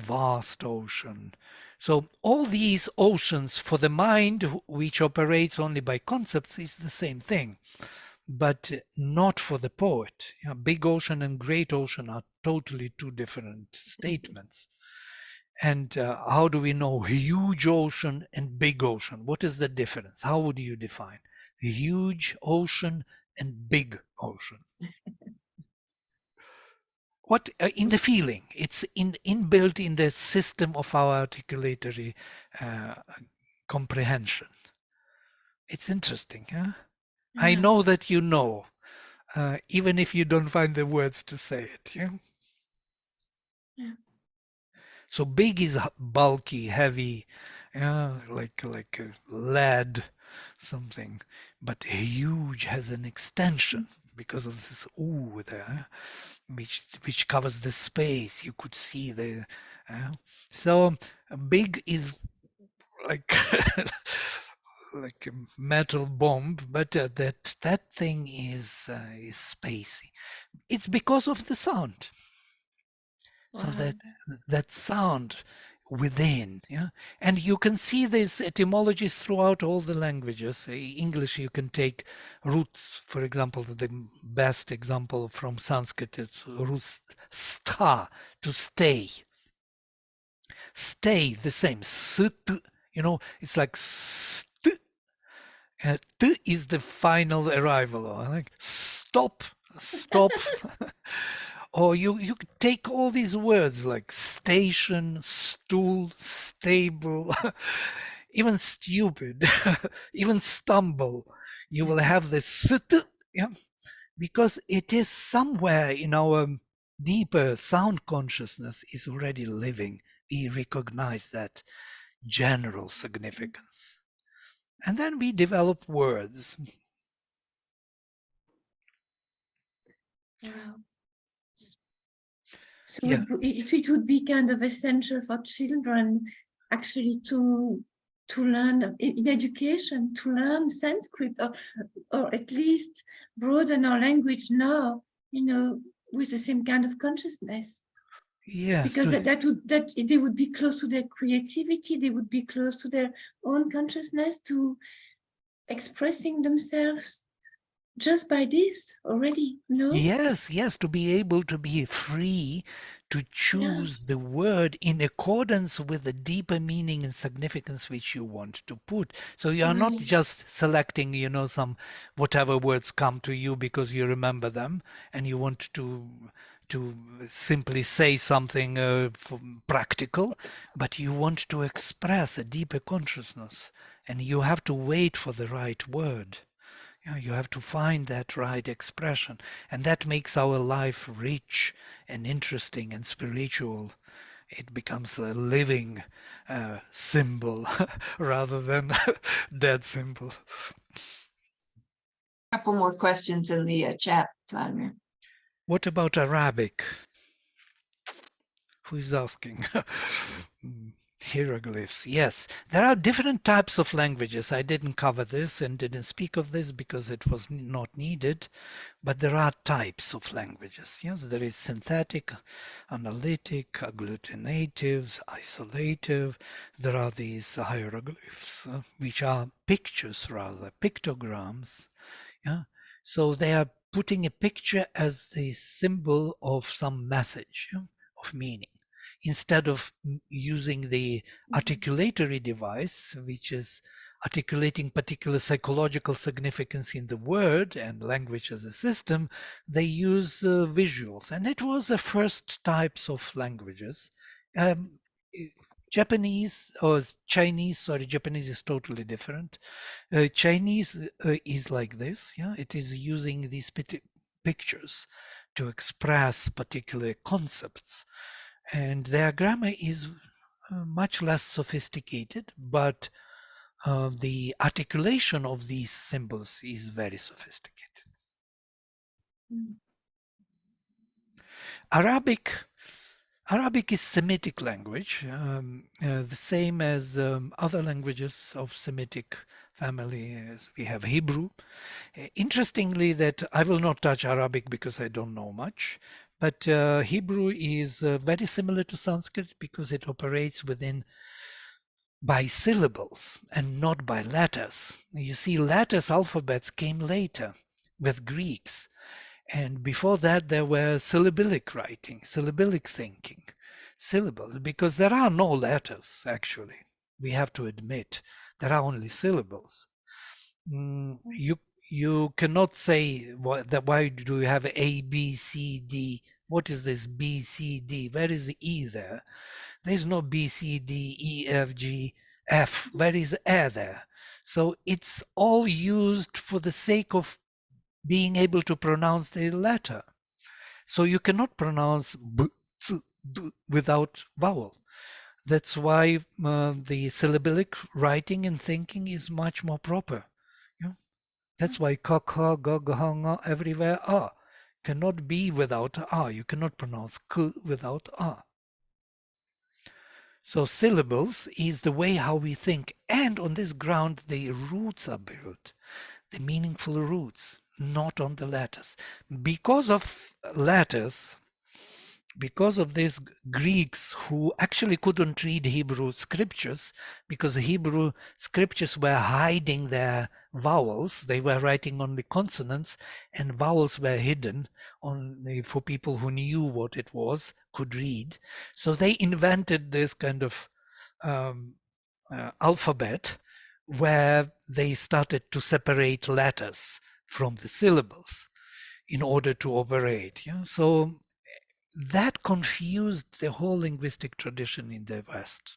vast ocean. So all these oceans for the mind, which operates only by concepts, is the same thing, but not for the poet. You know, big ocean and great ocean are totally two different statements. And how do we know huge ocean and big ocean? What is the difference? How would you define huge ocean and big ocean? What in the feeling? It's inbuilt in the system of our articulatory comprehension. It's interesting, huh? I Yeah. know that you know, even if you don't find the words to say it. Yeah? Yeah. So big is bulky, heavy, like lead, something. But huge has an extension because of this ooh there, which covers the space. You could see the. So big is like like a metal bomb, but that thing is spacey. It's because of the sound. So Wow. that sound within, yeah, and you can see these etymologies throughout all the languages. English, you can take roots, for example, the best example from Sanskrit is root sta, to stay. Stay, the same, sit, you know, it's like st, t is the final arrival, or like stop, stop. Or you take all these words like station, stool, stable, even stupid, even stumble. You will have this sit, yeah, because it is somewhere in our deeper sound consciousness is already living. We recognize that general significance. And then we develop words. Wow. So Yeah. it would be kind of essential for children actually to learn in education, to learn Sanskrit, or at least broaden our language now, you know, with the same kind of consciousness. Yes. Because that they would be close to their creativity, they would be close to their own consciousness, to expressing themselves just by this already, no? Yes, yes, to be able to be free to choose the word in accordance with the deeper meaning and significance which you want to put. So you are not Right. just selecting, you know, some whatever words come to you because you remember them and you want to simply say something practical, but you want to express a deeper consciousness, and you have to wait for the right word. Yeah, you have to find that right expression, and that makes our life rich and interesting and spiritual. It becomes a living symbol rather than dead symbol. Couple more questions in the chat, Vladimir. What about Arabic? Who's asking? Hieroglyphs. Yes, there are different types of languages. I didn't cover this and didn't speak of this because it was not needed, but there are types of languages. Yes, there is synthetic, analytic, agglutinative, isolative. There are these hieroglyphs, which are pictures rather, pictograms. Yeah, so they are putting a picture as the symbol of some message, yeah, of meaning, instead of using the articulatory device, which is articulating particular psychological significance in the word and language as a system. They use visuals, and it was the first types of languages. Japanese or Chinese, sorry, Japanese is totally different. Chinese is like this, yeah, it is using these pictures to express particular concepts, and their grammar is much less sophisticated, but the articulation of these symbols is very sophisticated. Arabic is Semitic language, the same as other languages of Semitic family. As we have Hebrew. Interestingly, that I will not touch Arabic because I don't know much, But Hebrew is very similar to Sanskrit because it operates within by syllables and not by letters. You see, letters, alphabets came later with Greeks. And before that, there were syllabic writing, syllabic thinking, syllables, because there are no letters, actually. We have to admit, there are only syllables. You cannot say that why do you have A, B, C, D? What is this B, C, D? Where is the E there? There's no B, C, D, E, F, G, F. Where is A there? So it's all used for the sake of being able to pronounce the letter. So you cannot pronounce B, Z, D without vowel. That's why the syllabic writing and thinking is much more proper. That's why ka, ka, ga, ga, nga, everywhere are. Cannot be without a. You cannot pronounce k without a. So syllables is the way how we think. And on this ground, the roots are built, the meaningful roots, not on the letters. Because of letters, because of these Greeks who actually couldn't read Hebrew scriptures, because the Hebrew scriptures were hiding their vowels, they were writing only consonants, and vowels were hidden only for people who knew what it was, could read. So they invented this kind of alphabet where they started to separate letters from the syllables in order to operate. So that confused the whole linguistic tradition in the West,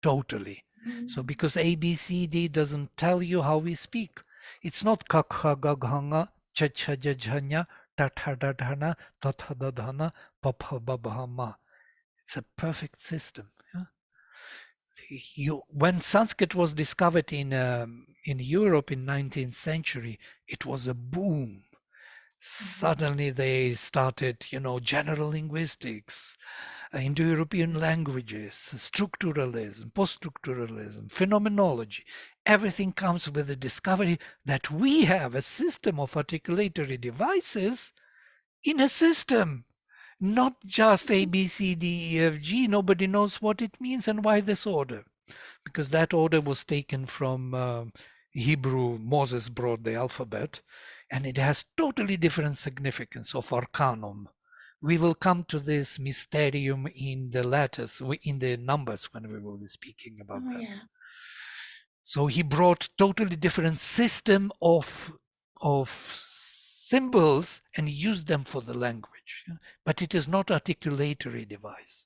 totally. So because A, B, C, D doesn't tell you how we speak. It's not ka, kha, ga, gha, nga, cha, cha, ja, jhanya, ta, tha, da, dhana, ta, tha, da, dhana, pa, pa, ba, ba, ma. It's a perfect system. When Sanskrit was discovered in Europe in 19th century, it was a boom. Suddenly they started, general linguistics, Indo-European languages, structuralism, post-structuralism, phenomenology. Everything comes with the discovery that we have a system of articulatory devices in a system, not just A, B, C, D, E, F, G. Nobody knows what it means and why this order, because that order was taken from Hebrew. Moses brought the alphabet, and it has totally different significance of arcanum. We will come to this mysterium in the letters, in the numbers, when we will be speaking about that. Yeah. So he brought totally different system of symbols and used them for the language. But it is not articulatory device.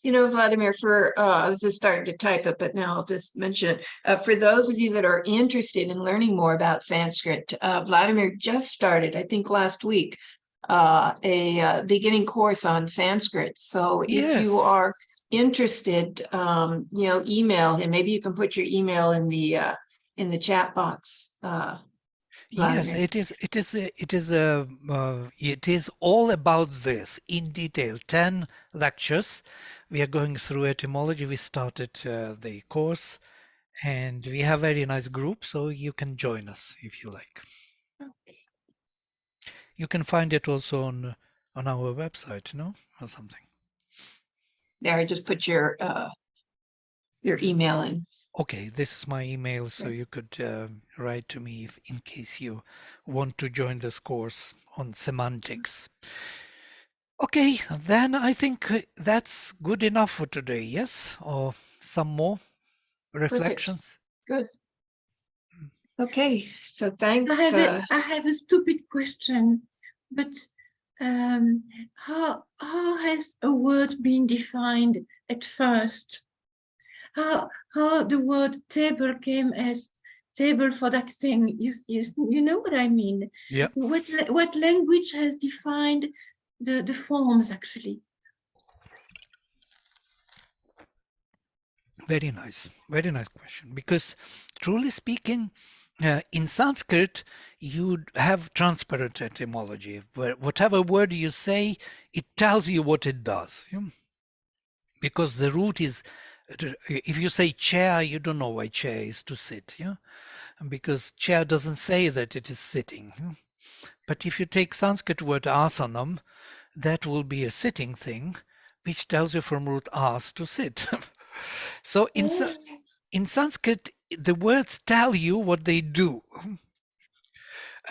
Vladimir, I was just starting to type it, but now I'll just mention it. For those of you that are interested in learning more about Sanskrit, Vladimir just started, I think last week, a beginning course on Sanskrit. So if you Yes. are interested, email him. Maybe you can put your email in the chat box. Yes, Vladimir. it is all about this in detail. 10 lectures. We are going through etymology. We started the course, and we have a very nice group, so you can join us if you like. You can find it also on our website, or something. There, just put your email in. Okay, this is my email, so you could write to me in case you want to join this course on semantics. Okay, then I think that's good enough for today, yes? Or some more reflections? Good. Okay, so thanks. I have a stupid question, but how has a word been defined at first? How the word table came as table for that thing? You know what I mean? Yeah. What language has defined the forms actually? Very nice question. Because truly speaking, in Sanskrit, you have transparent etymology, where whatever word you say, it tells you what it does. Because the root is, if you say chair, you don't know why chair is to sit. And because chair doesn't say that it is sitting. But if you take Sanskrit word asanam, that will be a sitting thing, which tells you from root as to sit. So in Sanskrit, the words tell you what they do.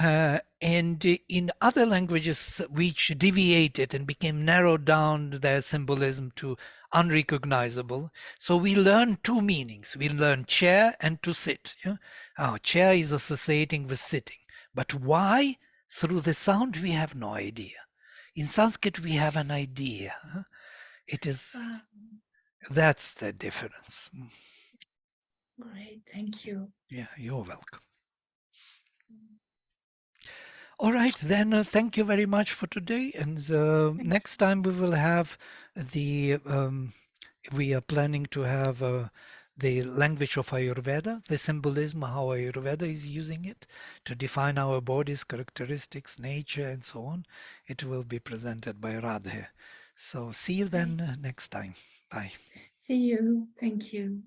And in other languages which deviated and became narrowed down their symbolism to unrecognizable, so we learn two meanings. We learn chair and to sit. Yeah? Chair is associating with sitting. But why? Through the sound, we have no idea. In Sanskrit, we have an idea. It is, that's the difference. Great, thank you. Yeah, you're welcome. All right, then thank you very much for today. And next time we will have the, we are planning to have the language of Ayurveda, the symbolism, how Ayurveda is using it to define our body's characteristics, nature, and so on. It will be presented by Radhe. So see you then next time. Bye. See you. Thank you.